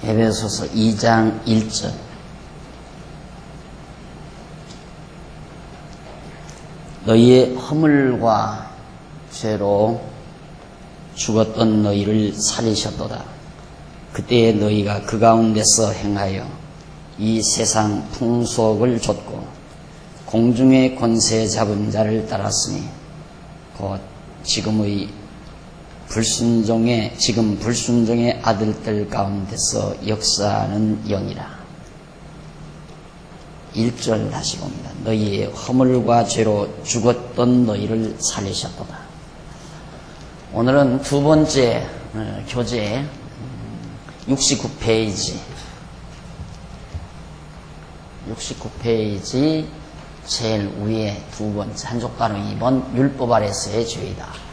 에베소서 2장 1절. 너희의 허물과 죄로 죽었던 너희를 살리셨도다. 그때에 너희가 그 가운데서 행하여 이 세상 풍속을 좇고 공중의 권세 잡은 자를 따랐으니 곧 지금 불순종의 아들들 가운데서 역사하는 영이라. 1절 다시 봅니다. 너희의 허물과 죄로 죽었던 너희를 살리셨도다. 오늘은 두 번째 교재 69페이지 제일 위에 두 번째 한족가로 2번 율법 아래서의 죄이다.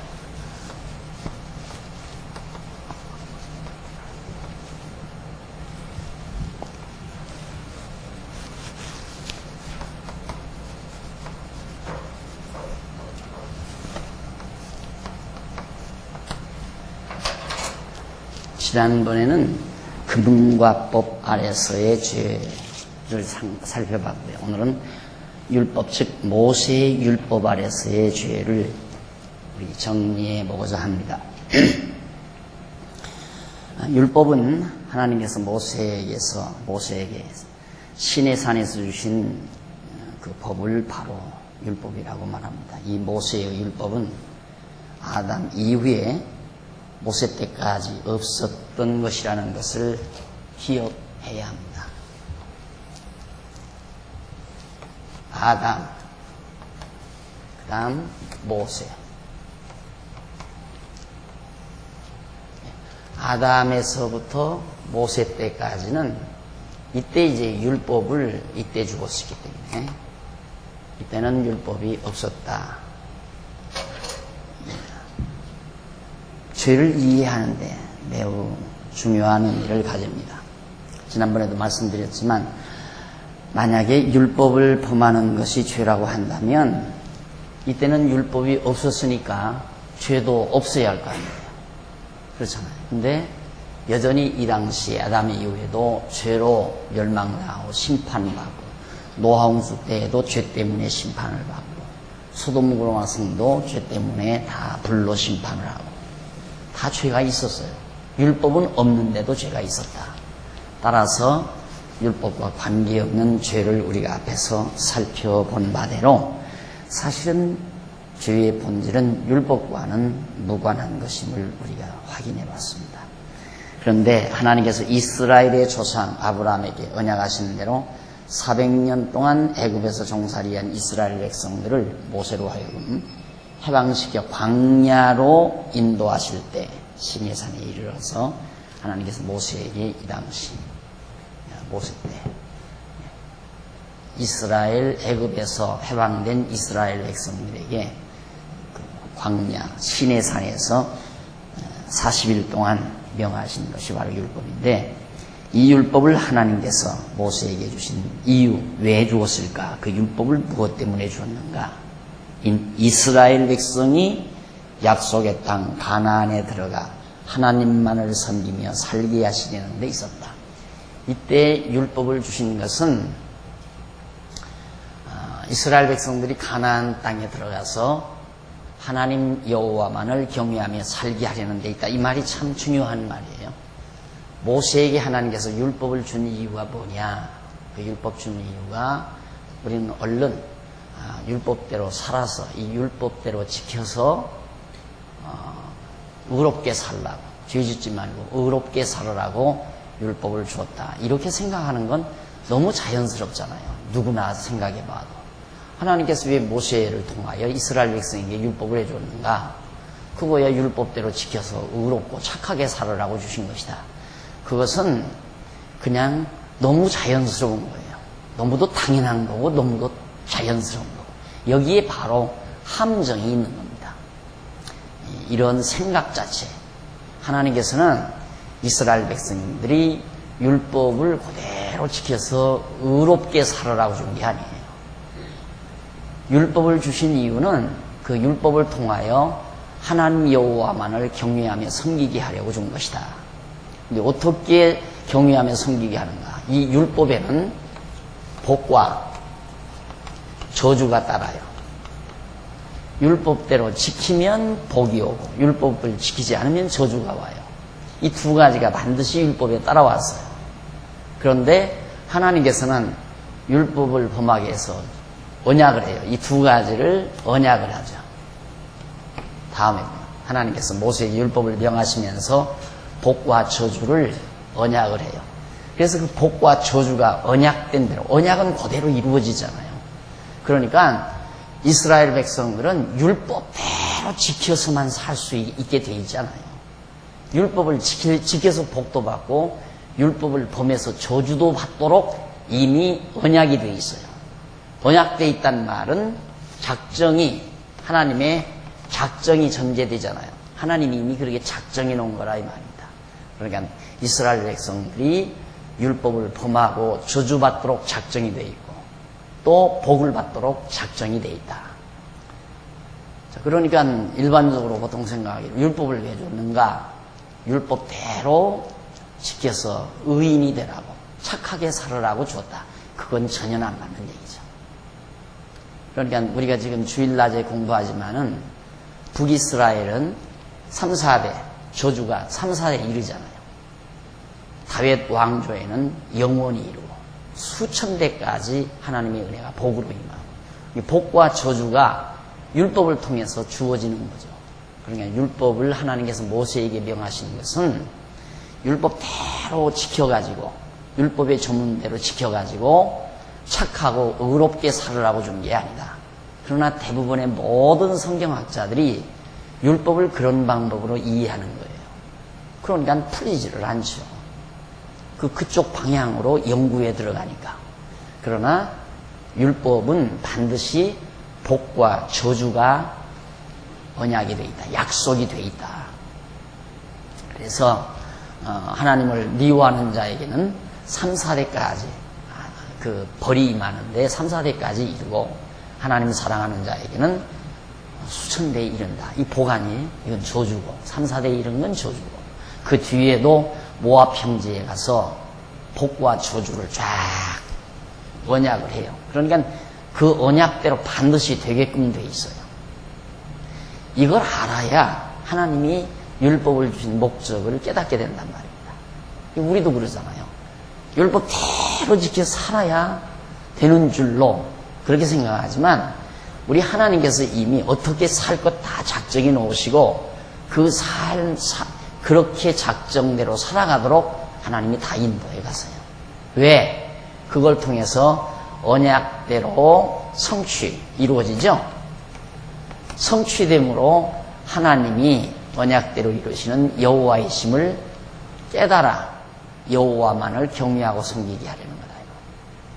지난번에는 금과 법 아래서의 죄를 살펴봤고요. 오늘은 율법, 즉 모세의 율법 아래서의 죄를 우리 정리해 보고자 합니다. 율법은 하나님께서 모세에게 시내 산에서 주신 그 법을 바로 율법이라고 말합니다. 이 모세의 율법은 아담 이후에 모세 때까지 없었던 것이라는 것을 기억해야 합니다. 아담, 그 다음 모세. 아담에서부터 모세 때까지는 이때 이제 율법을 이때 주었기 때문에 이때는 율법이 없었다. 죄를 이해하는데 매우 중요한 의미를 가집니다. 지난번에도 말씀드렸지만 만약에 율법을 범하는 것이 죄라고 한다면 이때는 율법이 없었으니까 죄도 없어야 할 거 아니에요. 그렇잖아요. 근데 여전히 이 당시에 아담 이후에도 죄로 멸망을 하고 심판을 받고 노아홍수 때에도 죄 때문에 심판을 받고 소돔 고모라 성도 죄 때문에 다 불로 심판을 하고 다 죄가 있었어요. 율법은 없는데도 죄가 있었다. 따라서 율법과 관계없는 죄를 우리가 앞에서 살펴본 바대로 사실은 죄의 본질은 율법과는 무관한 것임을 우리가 확인해 봤습니다. 그런데 하나님께서 이스라엘의 조상 아브라함에게 언약하신 대로 400년 동안 애굽에서 종살이한 이스라엘 백성들을 모세로 하여금 해방시켜 광야로 인도하실 때 시내산에 이르러서 하나님께서 모세에게 이 당시 모세 때 이스라엘 애굽에서 해방된 이스라엘 백성들에게 그 광야 시내산에서 40일 동안 명하신 것이 바로 율법인데 이 율법을 하나님께서 모세에게 주신 이유, 왜 주었을까? 그 율법을 무엇 때문에 주었는가? 이스라엘 백성이 약속의 땅 가나안에 들어가 하나님만을 섬기며 살게 하시려는 데 있었다. 이때 율법을 주신 것은 이스라엘 백성들이 가나안 땅에 들어가서 하나님 여호와만을 경외하며 살게 하려는 데 있다. 이 말이 참 중요한 말이에요. 모세에게 하나님께서 율법을 준 이유가 뭐냐? 그 율법 준 이유가 우리는 얼른 율법대로 살아서 이 율법대로 지켜서 의롭게 살라고, 죄짓지 말고 의롭게 살으라고 율법을 주었다. 이렇게 생각하는 건 너무 자연스럽잖아요. 누구나 생각해 봐도. 하나님께서 왜 모세를 통하여 이스라엘 백성에게 율법을 해줬는가? 그거야 율법대로 지켜서 의롭고 착하게 살으라고 주신 것이다. 그것은 그냥 너무 자연스러운 거예요. 너무도 당연한 거고 너무도 자연스러운 거고 여기에 바로 함정이 있는 겁니다. 이런 생각 자체, 하나님께서는 이스라엘 백성들이 율법을 그대로 지켜서 의롭게 살으라고 준 게 아니에요. 율법을 주신 이유는 그 율법을 통하여 하나님 여호와만을 경외하며 섬기게 하려고 준 것이다. 근데 어떻게 경외하며 섬기게 하는가? 이 율법에는 복과 저주가 따라요. 율법대로 지키면 복이 오고 율법을 지키지 않으면 저주가 와요. 이 두 가지가 반드시 율법에 따라왔어요. 그런데 하나님께서는 율법을 범하게 해서 언약을 해요. 이 두 가지를 언약을 하죠. 다음에 하나님께서 모세에게 율법을 명하시면서 복과 저주를 언약을 해요. 그래서 그 복과 저주가 언약된 대로, 언약은 그대로 이루어지잖아요. 그러니까 이스라엘 백성들은 율법대로 지켜서만 살 수 있게 돼 있잖아요. 율법을 지켜서 복도 받고 율법을 범해서 저주도 받도록 이미 언약이 돼 있어요. 언약돼 있다는 말은 작정이, 하나님의 작정이 전제되잖아요. 하나님이 이미 그렇게 작정해 놓은 거라 이 말입니다. 그러니까 이스라엘 백성들이 율법을 범하고 저주받도록 작정이 돼 있고 또 복을 받도록 작정이 돼 있다. 자, 그러니까 일반적으로 보통 생각하기로 율법을 왜 줬는가? 율법대로 지켜서 의인이 되라고, 착하게 살으라고 줬다. 그건 전혀 안 맞는 얘기죠. 그러니까 우리가 지금 주일낮에 공부하지만은 북이스라엘은 3, 4대, 저주가 3, 4대 이르잖아요. 다윗 왕조에는 영원히 이루고 수천 대까지 하나님의 은혜가 복으로 임하고, 이 복과 저주가 율법을 통해서 주어지는 거죠. 그러니까 율법을 하나님께서 모세에게 명하시는 것은 율법대로 지켜가지고, 율법의 전문대로 지켜가지고 착하고 의롭게 살으라고 준 게 아니다. 그러나 대부분의 모든 성경학자들이 율법을 그런 방법으로 이해하는 거예요. 그러니까 풀리지를 않죠. 그쪽 방향으로 연구에 들어가니까. 그러나 율법은 반드시 복과 저주가 언약이 돼 있다. 약속이 돼 있다. 그래서 하나님을 미워하는 자에게는 3, 4대까지 그 벌이 임하는데 3, 4대까지 이르고, 하나님 사랑하는 자에게는 수천 대에 이른다. 이 복아니 이건 저주고, 3, 4대에 이른 건 저주고, 그 뒤에도 모압 평지에 가서 복과 저주를 쫙 언약을 해요. 그러니까 그 언약대로 반드시 되게끔 돼 있어요. 이걸 알아야 하나님이 율법을 주신 목적을 깨닫게 된단 말입니다. 우리도 그러잖아요. 율법대로 지켜 살아야 되는 줄로 그렇게 생각하지만, 우리 하나님께서 이미 어떻게 살 것 다 작정해 놓으시고 그 그렇게 작정대로 살아가도록 하나님이 다 인도해 가세요. 왜? 그걸 통해서 언약대로 성취 이루어지죠? 성취됨으로 하나님이 언약대로 이루시는 여호와의 심을 깨달아 여호와만을 경외하고 섬기게 하려는 거다.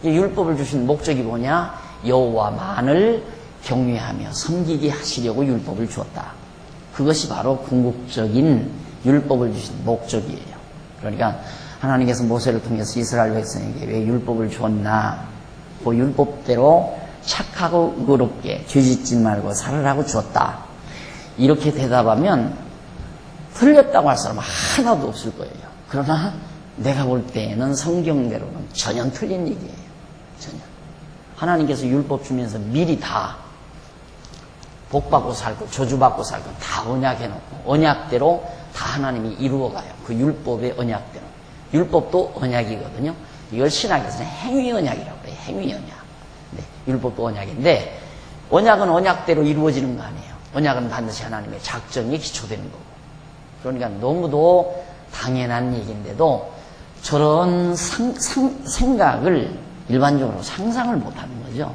이 율법을 주신 목적이 뭐냐? 여호와만을 경외하며 섬기게 하시려고 율법을 주었다. 그것이 바로 궁극적인 율법을 주신 목적이에요. 그러니까 하나님께서 모세를 통해서 이스라엘 백성에게 왜 율법을 줬나? 그 율법대로 착하고 의롭게 죄짓지 말고 살으라고 줬다. 이렇게 대답하면 틀렸다고 할 사람은 하나도 없을 거예요. 그러나 내가 볼 때에는 성경대로는 전혀 틀린 얘기예요. 전혀. 하나님께서 율법 주면서 미리 다 복받고 살고 저주받고 살고 다 언약해놓고 언약대로 다 하나님이 이루어가요. 그 율법의 언약대로. 율법도 언약이거든요. 이걸 신학에서는 행위 언약이라고 해요. 행위 언약. 네, 율법도 언약인데 언약은 언약대로 이루어지는 거 아니에요. 언약은 반드시 하나님의 작정에 기초되는 거고. 그러니까 너무도 당연한 얘기인데도 저런 생각을 일반적으로 상상을 못하는 거죠.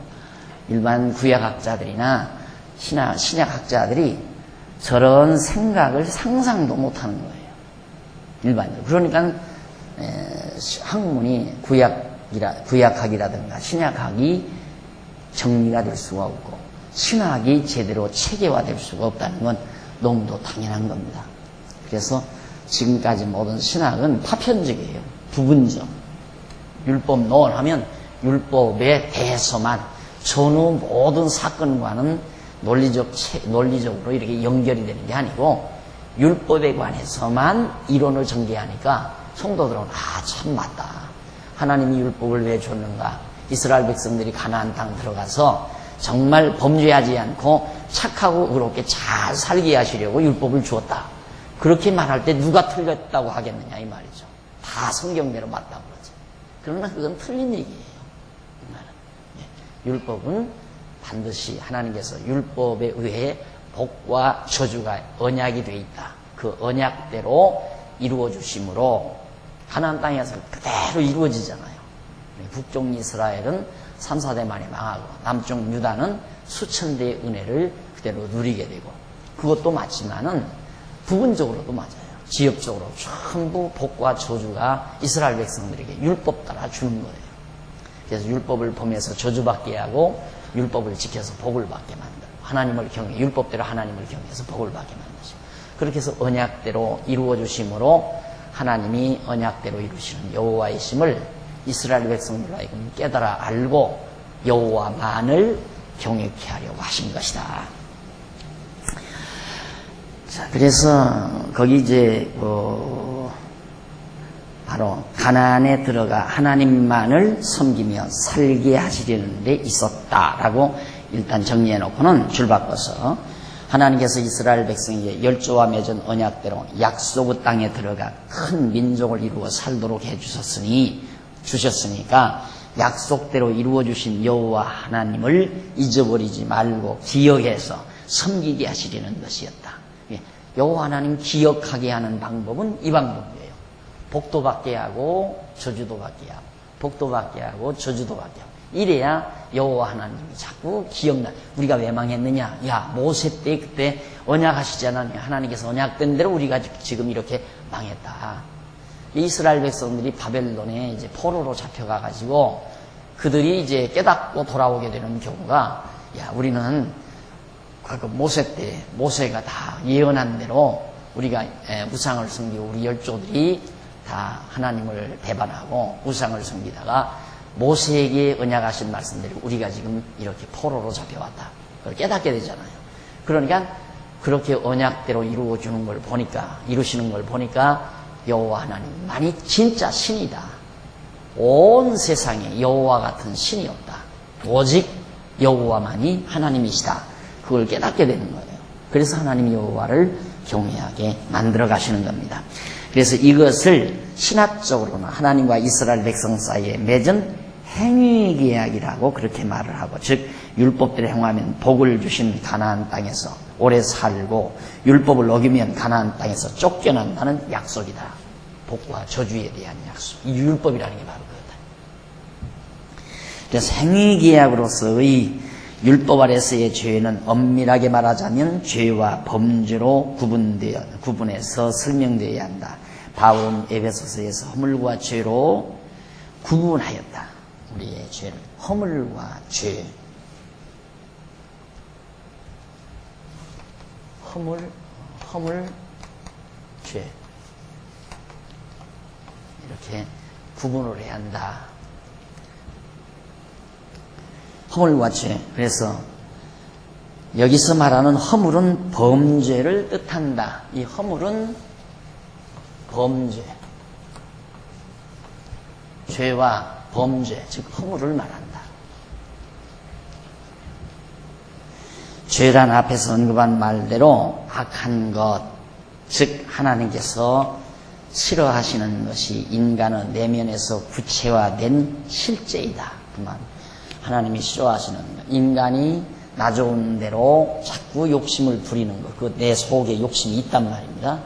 일반 구약학자들이나 신약학자들이 저런 생각을 상상도 못하는 거예요. 일반적으로. 그러니까 학문이 구약학이라든가 신약학이 정리가 될 수가 없고 신학이 제대로 체계화될 수가 없다는 건 너무도 당연한 겁니다. 그래서 지금까지 모든 신학은 파편적이에요. 부분적. 율법 논하면 율법에 대해서만, 전후 모든 사건과는 논리적으로 이렇게 연결이 되는 게 아니고 율법에 관해서만 이론을 전개하니까 성도들은 참 맞다. 하나님이 율법을 왜 줬는가? 이스라엘 백성들이 가나안 땅 들어가서 정말 범죄하지 않고 착하고 의롭게 잘 살게 하시려고 율법을 주었다. 그렇게 말할 때 누가 틀렸다고 하겠느냐 이 말이죠. 다 성경대로 맞다고 그러죠. 그러나 그건 틀린 얘기예요. 율법은 반드시 하나님께서 율법에 의해 복과 저주가 언약이 돼 있다. 그 언약대로 이루어 주심으로 가나안 땅에서 그대로 이루어지잖아요. 북쪽 이스라엘은 3, 4대 만에 망하고 남쪽 유다는 수천 대의 은혜를 그대로 누리게 되고, 그것도 맞지만은 부분적으로도 맞아요. 지역적으로 전부 복과 저주가 이스라엘 백성들에게 율법 따라 주는 거예요. 그래서 율법을 범해서 저주받게 하고 율법을 지켜서 복을 받게 만들고, 하나님을 경외, 율법대로 하나님을 경외해서 복을 받게 만드시고, 그렇게 해서 언약대로 이루어 주심으로 하나님이 언약대로 이루시는 여호와이심을 이스라엘 백성들로 하여금 깨달아 알고 여호와만을 경외케 하려고 하신 것이다. 자, 그래서 거기 이제 바로 가나안에 들어가 하나님만을 섬기며 살게 하시려는 데 있었다라고 일단 정리해 놓고는 줄 바꿔서, 하나님께서 이스라엘 백성에게 열조와 맺은 언약대로 약속의 땅에 들어가 큰 민족을 이루어 살도록 주셨으니까 약속대로 이루어 주신 여호와 하나님을 잊어버리지 말고 기억해서 섬기게 하시려는 것이었다. 여호와 하나님 기억하게 하는 방법은 이 방법이에요. 복도 받게 하고 저주도 받게 하고, 복도 받게 하고 저주도 받게 하고, 이래야 여호와 하나님이 자꾸 기억나. 우리가 왜 망했느냐? 야, 모세 때 그때 언약하시지 않았냐? 하나님께서 언약된 대로 우리가 지금 이렇게 망했다. 이스라엘 백성들이 바벨론에 이제 포로로 잡혀가가지고 그들이 이제 깨닫고 돌아오게 되는 경우가, 야, 우리는 그 모세 때 모세가 다 예언한 대로 우리가 우상을 섬기고 우리 열조들이 다 하나님을 배반하고 우상을 섬기다가 모세에게 언약하신 말씀대로 우리가 지금 이렇게 포로로 잡혀왔다. 그걸 깨닫게 되잖아요. 그러니까 그렇게 언약대로 이루어주는 걸 보니까, 이루시는 걸 보니까 여호와 하나님만이 진짜 신이다. 온 세상에 여호와 같은 신이 없다. 오직 여호와만이 하나님이시다. 그걸 깨닫게 되는 거예요. 그래서 하나님 여호와를 경외하게 만들어 가시는 겁니다. 그래서 이것을 신학적으로는 하나님과 이스라엘 백성 사이에 맺은 행위계약이라고 그렇게 말을 하고, 즉 율법대로 행하면 복을 주신 가나안 땅에서 오래 살고 율법을 어기면 가나안 땅에서 쫓겨난다는 약속이다. 복과 저주에 대한 약속. 이 율법이라는 게 바로 그거다. 그래서 행위계약으로서의 율법 아래서의 죄는 엄밀하게 말하자면 죄와 범죄로 구분해서 설명되어야 한다. 바울은 에베소서에서 허물과 죄로 구분하였다. 우리의 죄를 허물과 죄, 허물, 죄, 이렇게 구분을 해야 한다. 허물과 죄. 그래서 여기서 말하는 허물은 범죄를 뜻한다. 이 허물은 범죄, 죄와 범죄, 즉 허물을 말한다. 죄란 앞에서 언급한 말대로 악한 것, 즉 하나님께서 싫어하시는 것이 인간의 내면에서 구체화된 실제이다. 그 말. 하나님이 싫어하시는 것, 인간이 나 좋은 대로 자꾸 욕심을 부리는 것, 그 내 속에 욕심이 있단 말입니다.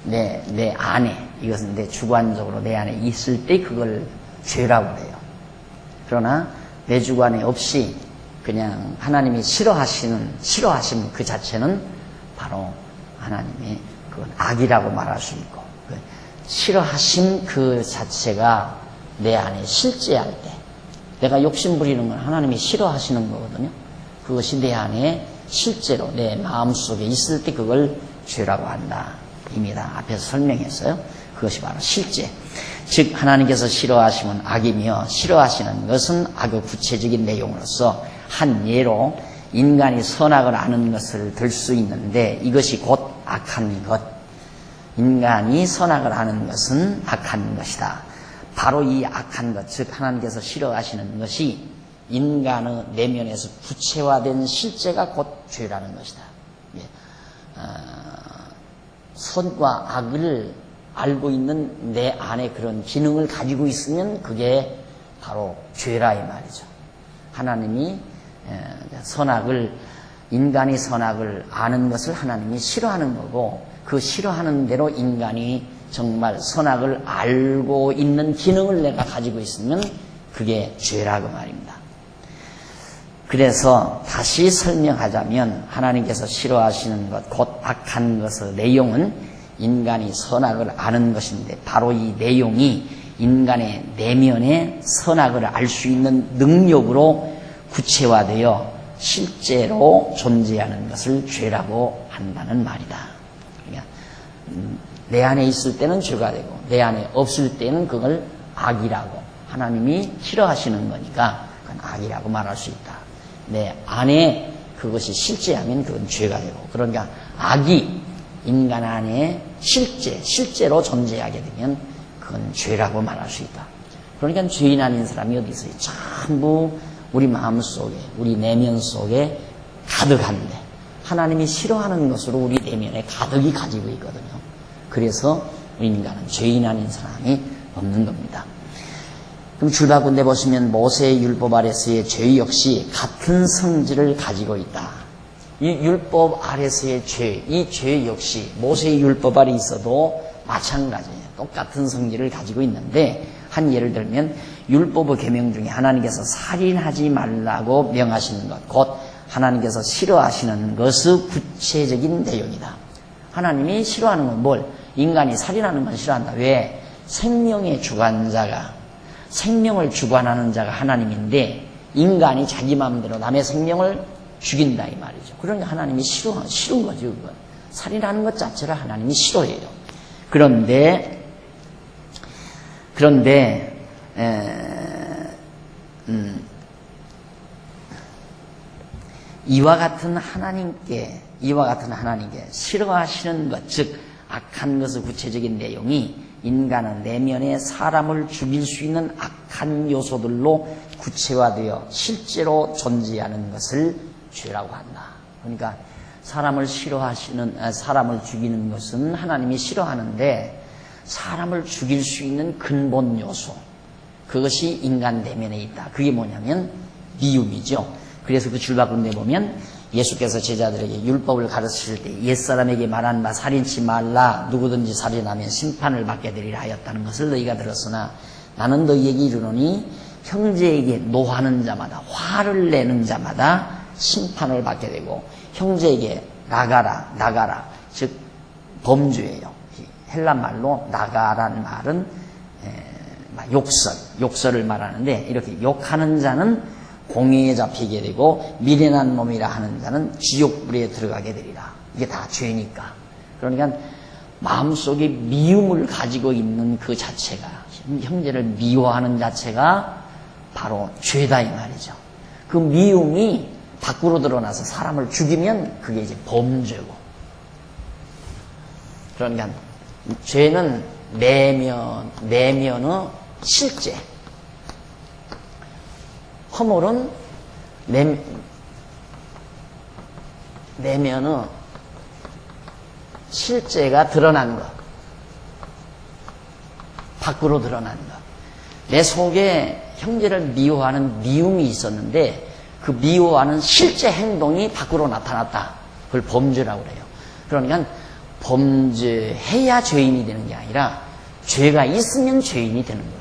내 안에, 이것은 내 주관적으로 내 안에 있을 때 그걸 죄라고 해요. 그러나 내 주관에 없이 그냥 하나님이 싫어하심 그 자체는 바로 하나님의 그건 악이라고 말할 수 있고, 싫어하심 그 자체가 내 안에 실제할 때, 내가 욕심 부리는 건 하나님이 싫어하시는 거거든요. 그것이 내 안에 실제로 내 마음속에 있을 때 그걸 죄라고 한다. 이미 다 앞에서 설명했어요. 그것이 바로 실제. 즉 하나님께서 싫어하시면 악이며, 싫어하시는 것은 악의 구체적인 내용으로서 한 예로 인간이 선악을 아는 것을 들 수 있는데, 이것이 곧 악한 것. 인간이 선악을 하는 것은 악한 것이다. 바로 이 악한 것, 즉 하나님께서 싫어하시는 것이 인간의 내면에서 구체화된 실제가 곧 죄라는 것이다. 선과 악을 알고 있는 내 안에 그런 기능을 가지고 있으면 그게 바로 죄라 이 말이죠. 하나님이 인간이 선악을 아는 것을 하나님이 싫어하는 거고, 그 싫어하는 대로 인간이 정말 선악을 알고 있는 기능을 내가 가지고 있으면 그게 죄라고 말입니다. 그래서 다시 설명하자면 하나님께서 싫어하시는 것, 곧 악한 것의 내용은 인간이 선악을 아는 것인데, 바로 이 내용이 인간의 내면에 선악을 알 수 있는 능력으로 구체화되어 실제로 존재하는 것을 죄라고 한다는 말이다. 그러니까 내 안에 있을 때는 죄가 되고 내 안에 없을 때는 그걸 악이라고, 하나님이 싫어하시는 거니까 그건 악이라고 말할 수 있다. 내 안에 그것이 실제하면 그건 죄가 되고, 그러니까 악이 인간 안에 실제로 존재하게 되면 그건 죄라고 말할 수 있다. 그러니까 죄인 아닌 사람이 어디 있어요? 전부 우리 마음 속에, 우리 내면 속에 가득한데, 하나님이 싫어하는 것으로 우리 내면에 가득히 가지고 있거든요. 그래서 우리 인간은 죄인 아닌 사람이 없는 겁니다. 그럼 줄바꾼데 보시면 모세의 율법 아래서의 죄 역시 같은 성질을 가지고 있다. 이 율법 아래서의 죄, 이 죄 역시 모세의 율법 아래 있어도 마찬가지예요. 똑같은 성질을 가지고 있는데, 한 예를 들면 율법의 계명 중에 하나님께서 살인하지 말라고 명하시는 것, 곧 하나님께서 싫어하시는 것의 구체적인 내용이다. 하나님이 싫어하는 건 뭘? 인간이 살인하는 건 싫어한다. 왜? 생명의 주관자가, 생명을 주관하는 자가 하나님인데 인간이 자기 마음대로 남의 생명을 죽인다 이 말이죠. 그러니까 하나님이 싫은 거죠. 그건. 살인하는 것 자체를 하나님이 싫어해요. 그런데 이와 같은 하나님께 싫어하시는 것, 즉 악한 것의 구체적인 내용이 인간의 내면에 사람을 죽일 수 있는 악한 요소들로 구체화되어 실제로 존재하는 것을 죄라고 한다. 그러니까 사람을 죽이는 것은 하나님이 싫어하는데, 사람을 죽일 수 있는 근본 요소, 그것이 인간 내면에 있다. 그게 뭐냐면 미움이죠. 그래서 그 줄바꾼데 보면 예수께서 제자들에게 율법을 가르치실 때 옛사람에게 말한 바 살인치 말라, 누구든지 살인하면 심판을 받게 되리라 하였다는 것을 너희가 들었으나 나는 너희에게 이르노니 형제에게 노하는 자마다, 화를 내는 자마다 심판을 받게 되고, 형제에게 나가라, 즉 범죄예요. 헬라 말로 나가라는 말은 욕설을 말하는데, 이렇게 욕하는 자는 공회에 잡히게 되고 미련한 놈이라 하는 자는 지옥불에 들어가게 되리라. 이게 다 죄니까. 그러니까 마음속에 미움을 가지고 있는 그 자체가, 형제를 미워하는 자체가 바로 죄다 이 말이죠. 그 미움이 밖으로 드러나서 사람을 죽이면 그게 이제 범죄고. 그러니까 죄는 내면의 실제, 허물은 내면의 실제가 드러난 것, 밖으로 드러난 것. 내 속에 형제를 미워하는 미움이 있었는데 그 미워하는 실제 행동이 밖으로 나타났다. 그걸 범죄라고 그래요. 그러니까 범죄해야 죄인이 되는 게 아니라 죄가 있으면 죄인이 되는 거예요.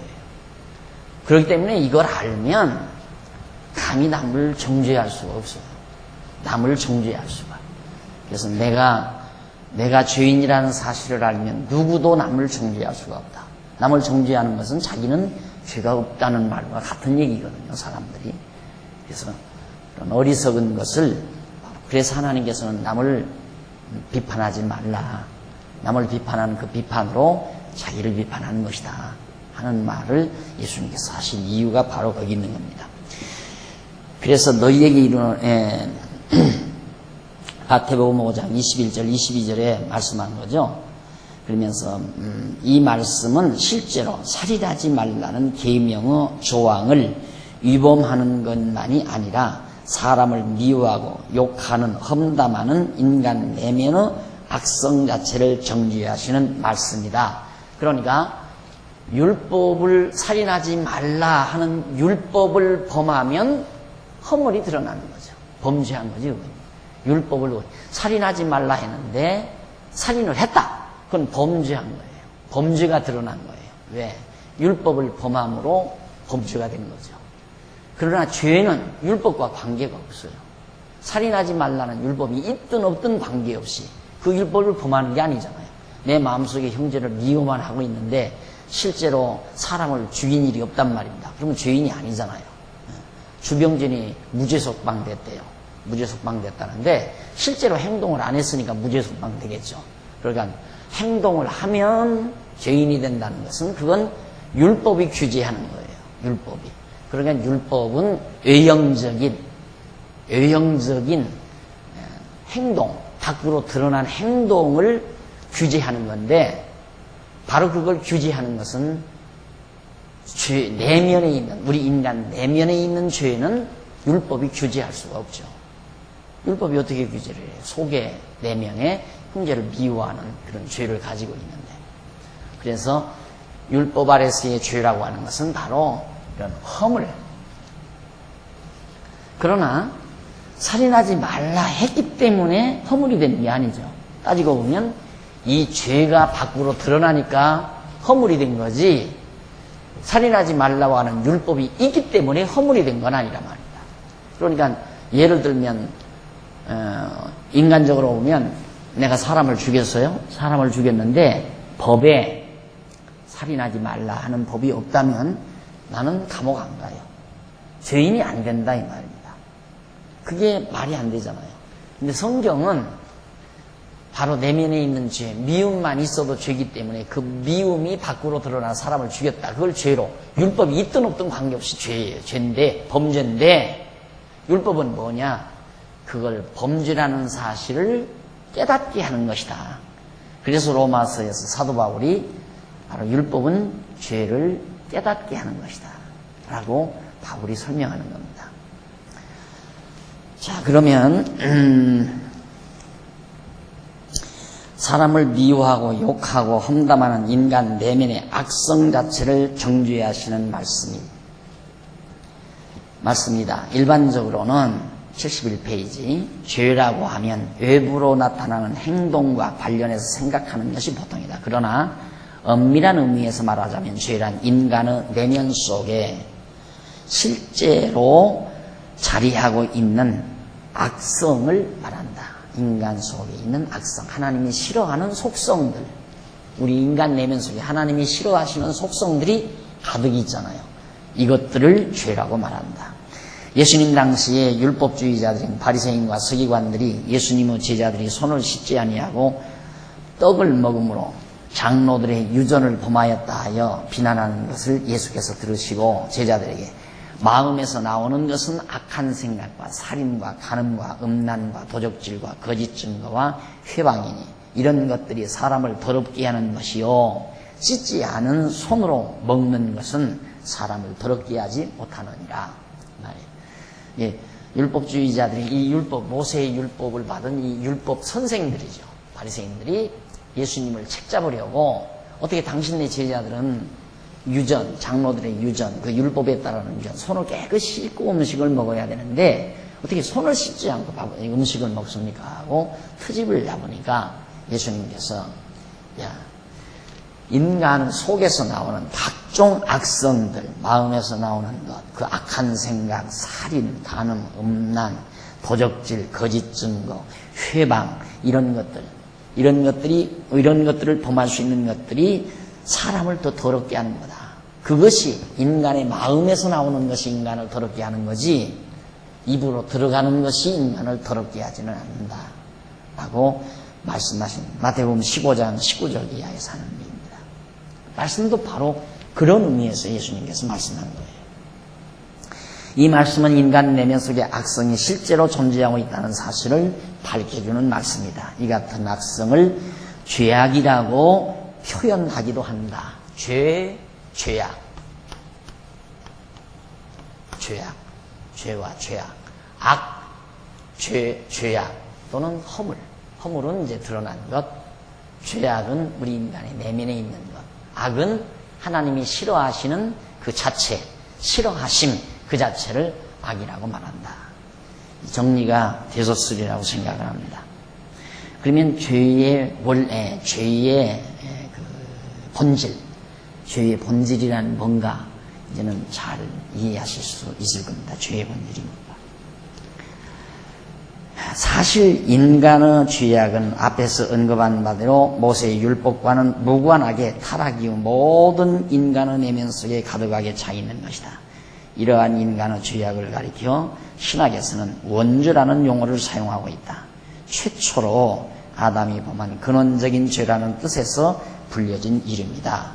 그렇기 때문에 이걸 알면 감히 남을 정죄할 수가 없어요. 남을 정죄할 수가. 그래서 내가 죄인이라는 사실을 알면 누구도 남을 정죄할 수가 없다. 남을 정죄하는 것은 자기는 죄가 없다는 말과 같은 얘기거든요, 사람들이. 그래서 그런 어리석은 것을, 그래서 하나님께서는 남을 비판하지 말라. 남을 비판하는 그 비판으로 자기를 비판하는 것이다 하는 말을 예수님께서 하신 이유가 바로 거기 있는 겁니다. 그래서 너희에게 이르노니, 마태복음 5장 21절 22절에 말씀한 거죠. 그러면서 이 말씀은 실제로 살인하지 말라는 계명의 조항을 위반하는 것만이 아니라 사람을 미워하고 욕하는 험담하는 인간 내면의 악성 자체를 정죄하시는 말씀이다. 그러니까 율법을 살인하지 말라 하는 율법을 범하면 허물이 드러나는 거죠. 범죄한 거지. 율법을 살인하지 말라 했는데 살인을 했다. 그건 범죄한 거예요. 범죄가 드러난 거예요. 왜? 율법을 범함으로 범죄가 된 거죠. 그러나 죄는 율법과 관계가 없어요. 살인하지 말라는 율법이 있든 없든 관계없이 그 율법을 범하는 게 아니잖아요. 내 마음속에 형제를 미워만 하고 있는데 실제로 사람을 죽인 일이 없단 말입니다. 그러면 죄인이 아니잖아요. 주병진이 무죄 석방됐대요. 무죄 석방됐다는데 실제로 행동을 안 했으니까 무죄 석방되겠죠. 그러니까 행동을 하면 죄인이 된다는 것은 그건 율법이 규제하는 거예요. 율법이. 그러니까 율법은 외형적인 행동, 밖으로 드러난 행동을 규제하는 건데 바로 그걸 규제하는 것은 죄 내면에 있는 우리 인간 내면에 있는 죄는 율법이 규제할 수가 없죠. 율법이 어떻게 규제를 해요? 속에 내면에 형제를 미워하는 그런 죄를 가지고 있는데 그래서 율법 아래서의 죄라고 하는 것은 바로 이런 허물. 그러나 살인하지 말라 했기 때문에 허물이 되는 게 아니죠. 따지고 보면 이 죄가 밖으로 드러나니까 허물이 된 거지 살인하지 말라고 하는 율법이 있기 때문에 허물이 된 건 아니란 말입니다. 그러니까 예를 들면 인간적으로 보면 내가 사람을 죽였어요. 사람을 죽였는데 법에 살인하지 말라 하는 법이 없다면 나는 감옥 안 가요. 죄인이 안 된다 이 말입니다. 그게 말이 안 되잖아요. 근데 성경은 바로 내면에 있는 죄, 미움만 있어도 죄이기 때문에 그 미움이 밖으로 드러나 사람을 죽였다. 그걸 죄로 율법이 있든 없든 관계없이 죄예요. 죄인데 범죄인데 율법은 뭐냐? 그걸 범죄라는 사실을 깨닫게 하는 것이다. 그래서 로마서에서 사도 바울이 바로 율법은 죄를 깨닫게 하는 것이다 라고 바울이 설명하는 겁니다. 자, 그러면 사람을 미워하고 욕하고 험담하는 인간 내면의 악성 자체를 정죄하시는 말씀이다. 일반적으로는 71페이지 죄라고 하면 외부로 나타나는 행동과 관련해서 생각하는 것이 보통이다. 그러나 엄밀한 의미에서 말하자면 죄란 인간의 내면 속에 실제로 자리하고 있는 악성을 말한다. 인간 속에 있는 악성, 하나님이 싫어하는 속성들, 우리 인간 내면 속에 하나님이 싫어하시는 속성들이 가득 있잖아요. 이것들을 죄라고 말한다. 예수님 당시에 율법주의자들인 바리새인과 서기관들이 예수님의 제자들이 손을 씻지 아니하고 떡을 먹음으로 장로들의 유전을 범하였다 하여 비난하는 것을 예수께서 들으시고 제자들에게 마음에서 나오는 것은 악한 생각과 살인과 간음과 음란과 도적질과 거짓 증거와 회방이니 이런 것들이 사람을 더럽게 하는 것이요 씻지 않은 손으로 먹는 것은 사람을 더럽게 하지 못하느니라. 예, 율법주의자들이 이 율법, 모세의 율법을 받은 이 율법 선생들이죠. 바리새인들이 예수님을 책잡으려고 어떻게 당신네 제자들은 유전, 장로들의 유전, 그 율법에 따르는 유전, 손을 깨끗이 씻고 음식을 먹어야 되는데 어떻게 손을 씻지 않고 음식을 먹습니까? 하고 트집을 잡으니까 예수님께서 야, 인간 속에서 나오는 각종 악성들, 마음에서 나오는 것, 그 악한 생각, 살인, 간음, 음란, 도적질, 거짓 증거, 회방 이런 것들을 범할 수 있는 것들이 사람을 더 더럽게 하는 거다. 그것이 인간의 마음에서 나오는 것이 인간을 더럽게 하는 거지 입으로 들어가는 것이 인간을 더럽게 하지는 않는다 라고 말씀하신 마태복음 15장 19절 이하에서 하는 얘기입니다. 말씀도 바로 그런 의미에서 예수님께서 말씀한 거예요. 이 말씀은 인간 내면 속에 악성이 실제로 존재하고 있다는 사실을 밝혀주는 말씀이다. 이 같은 악성을 죄악이라고 표현하기도 한다. 죄, 죄악. 죄악, 죄와 죄악. 악, 죄악 또는 허물. 허물은 이제 드러난 것. 죄악은 우리 인간의 내면에 있는 것. 악은 하나님이 싫어하시는 그 자체, 싫어하심 그 자체를 악이라고 말한다. 정리가 되었으리라고 생각을 합니다. 그러면 죄의 원래, 죄의 그 본질, 죄의 본질이란 뭔가 이제는 잘 이해하실 수 있을 겁니다. 죄의 본질이 뭔가. 사실 인간의 죄악은 앞에서 언급한 바대로 모세의 율법과는 무관하게 타락 이후 모든 인간의 내면 속에 가득하게 차 있는 것이다. 이러한 인간의 죄악을 가리켜 신학에서는 원죄라는 용어를 사용하고 있다. 최초로 아담이 범한 근원적인 죄라는 뜻에서 불려진 이름이다.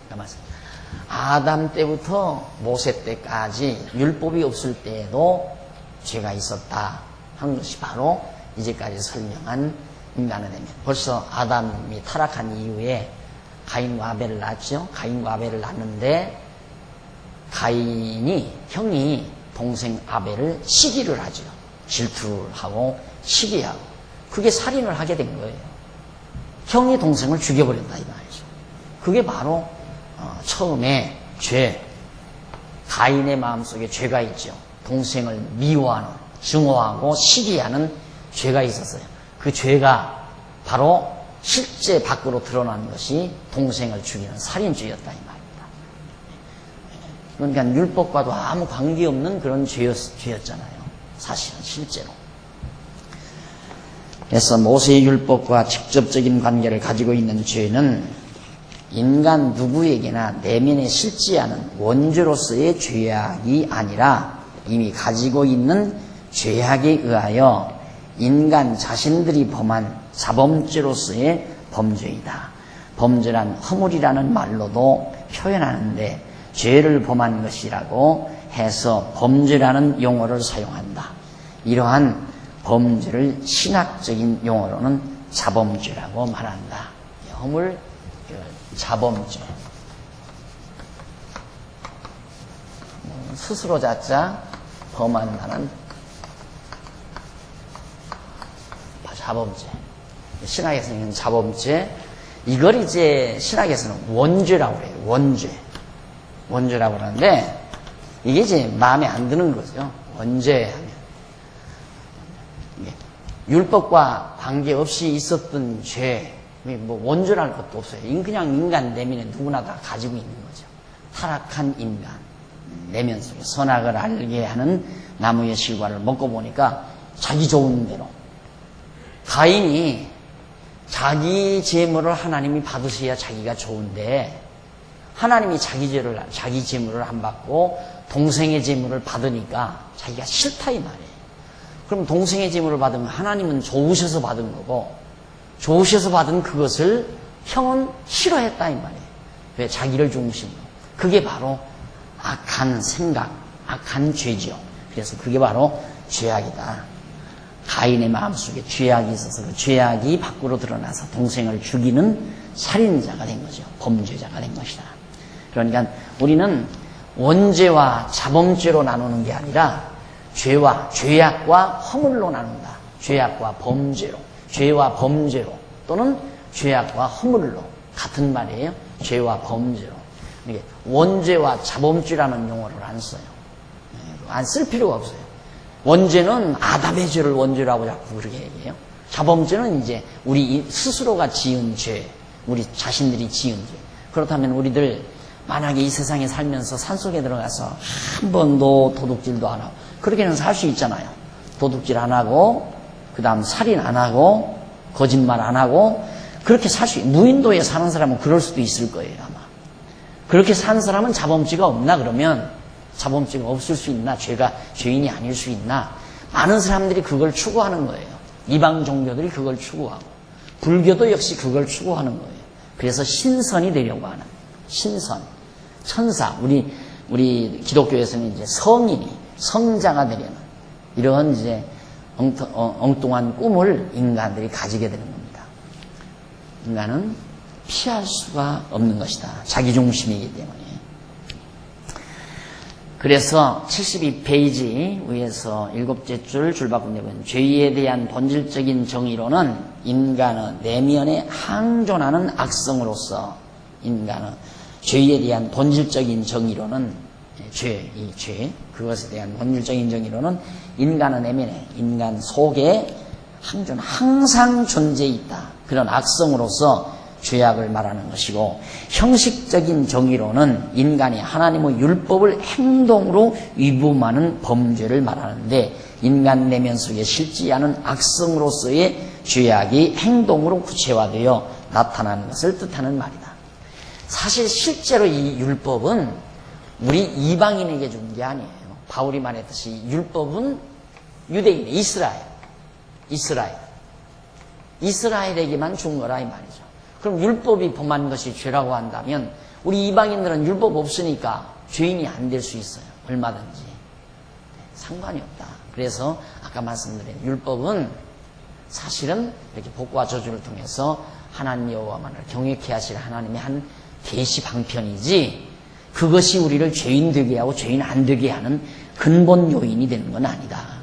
그런데 아담 때부터 모세 때까지 율법이 없을 때에도 죄가 있었다 한 것이 바로 이제까지 설명한 인간의 내면. 벌써 아담이 타락한 이후에 가인과 아벨을 낳았죠. 가인과 아벨을 낳는데 가인이 형이 동생 아벨을 시기를 하죠. 질투를 하고 시기하고 그게 살인을 하게 된 거예요. 형이 동생을 죽여버렸다 이 말이죠. 그게 바로 처음에 죄, 가인의 마음속에 죄가 있죠. 동생을 미워하는, 증오하고 시기하는 죄가 있었어요. 그 죄가 바로 실제 밖으로 드러난 것이 동생을 죽이는 살인죄였다 이 말입니다. 그러니까 율법과도 아무 관계없는 그런 죄였잖아요. 사실은 실제로. 그래서 모세의 율법과 직접적인 관계를 가지고 있는 죄는 인간 누구에게나 내면에 실지하는 원죄로서의 죄악이 아니라 이미 가지고 있는 죄악에 의하여 인간 자신들이 범한 자범죄로서의 범죄이다. 범죄란 허물이라는 말로도 표현하는데 죄를 범한 것이라고 해서 범죄라는 용어를 사용한다. 이러한 범죄를 신학적인 용어로는 자범죄라고 말한다. 허물, 자범죄. 스스로 자자 범한다는 자범죄. 신학에서는 자범죄. 이걸 이제 신학에서는 원죄라고 그래요. 원죄. 원죄라고 그러는데 이게 이제 마음에 안 드는 거죠. 원죄하면. 율법과 관계없이 있었던 죄, 뭐 원죄라는 것도 없어요. 그냥 인간 내면에 누구나 다 가지고 있는 거죠. 타락한 인간 내면 속에 선악을 알게 하는 나무의 실과를 먹고 보니까 자기 좋은 대로 가인이 자기 재물을 하나님이 받으셔야 자기가 좋은데 하나님이 자기 재물을 안 받고 동생의 재물을 받으니까 자기가 싫다 이 말이에요. 그럼 동생의 재물을 받으면 하나님은 좋으셔서 받은 거고 좋으셔서 받은 그것을 형은 싫어했다 이 말이에요. 왜? 자기를 중심. 그게 바로 악한 생각, 악한 죄죠. 그래서 그게 바로 죄악이다. 가인의 마음속에 죄악이 있어서 그 죄악이 밖으로 드러나서 동생을 죽이는 살인자가 된 거죠. 범죄자가 된 것이다. 그러니까 우리는 원죄와 자범죄로 나누는 게 아니라 죄와 죄악과 허물로 나눈다. 죄악과 범죄로, 죄와 범죄로 또는 죄악과 허물로 같은 말이에요. 죄와 범죄로. 이게 원죄와 자범죄라는 용어를 안 써요. 안 쓸 필요가 없어요. 원죄는 아담의 죄를 원죄라고 자꾸 그렇게 얘기해요. 자범죄는 이제 우리 스스로가 지은 죄, 우리 자신들이 지은 죄. 그렇다면 우리들 만약에 이 세상에 살면서 산속에 들어가서 한 번도 도둑질도 안 하고 그렇게는 살 수 있잖아요. 도둑질 안 하고 그 다음 살인 안 하고 거짓말 안 하고 그렇게 살 수 무인도에 사는 사람은 그럴 수도 있을 거예요 아마. 그렇게 사는 사람은 자범죄가 없나 그러면 자범죄가 없을 수 있나? 죄인이 아닐 수 있나? 많은 사람들이 그걸 추구하는 거예요. 이방 종교들이 그걸 추구하고 불교도 역시 그걸 추구하는 거예요. 그래서 신선이 되려고 하는 신선, 천사, 우리 기독교에서는 이제 성인이 성자가 되려는 이런 이제 엉뚱한 꿈을 인간들이 가지게 되는 겁니다. 인간은 피할 수가 없는 것이다. 자기중심이기 때문에. 그래서 72페이지 위에서 7째 줄 바꾼 데 죄에 대한 본질적인 정의로는 인간의 내면에 항존하는 악성으로서 인간의 죄에 대한 본질적인 정의로는 죄, 그것에 대한 본질적인 정의로는 인간의 내면에, 인간 속에 항상 존재해 있다. 그런 악성으로서 죄악을 말하는 것이고, 형식적인 정의로는 인간이 하나님의 율법을 행동으로 위반하는 범죄를 말하는데, 인간 내면 속에 실지 않은 악성으로서의 죄악이 행동으로 구체화되어 나타나는 것을 뜻하는 말이다. 사실 실제로 이 율법은 우리 이방인에게 준 게 아니에요. 바울이 말했듯이 율법은 유대인, 이스라엘에게만 준 거라 이 말이죠. 그럼 율법이 범한 것이 죄라고 한다면 우리 이방인들은 율법 없으니까 죄인이 안 될 수 있어요. 얼마든지. 상관이 없다. 그래서 아까 말씀드린 율법은 사실은 이렇게 복과 저주를 통해서 하나님 여호와만을 경외케 하실 하나님의 한 계시 방편이지, 그것이 우리를 죄인 되게 하고 죄인 안 되게 하는 근본 요인이 되는 건 아니다.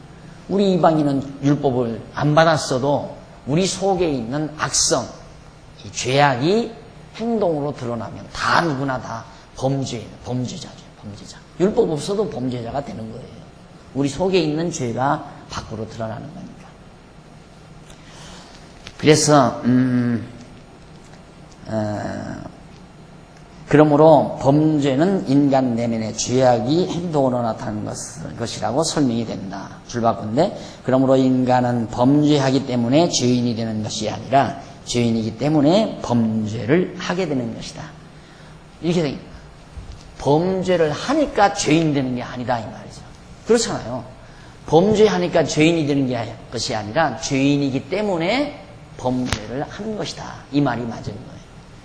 우리 이방인은 율법을 안 받았어도 우리 속에 있는 악성, 이 죄악이 행동으로 드러나면 다 누구나 다 범죄자죠. 율법 없어도 범죄자가 되는 거예요. 우리 속에 있는 죄가 밖으로 드러나는 거니까. 그래서 그러므로 범죄는 인간 내면의 죄악이 행동으로 나타나는 것이라고 설명이 된다. 줄바꾼데, 그러므로 인간은 범죄하기 때문에 죄인이 되는 것이 아니라 죄인이기 때문에 범죄를 하게 되는 것이다. 이렇게 범죄를 하니까 죄인 되는 게 아니다 이 말이죠. 그렇잖아요. 범죄하니까 죄인이 되는 것이 아니라 죄인이기 때문에 범죄를 하는 것이다. 이 말이 맞은 거예요.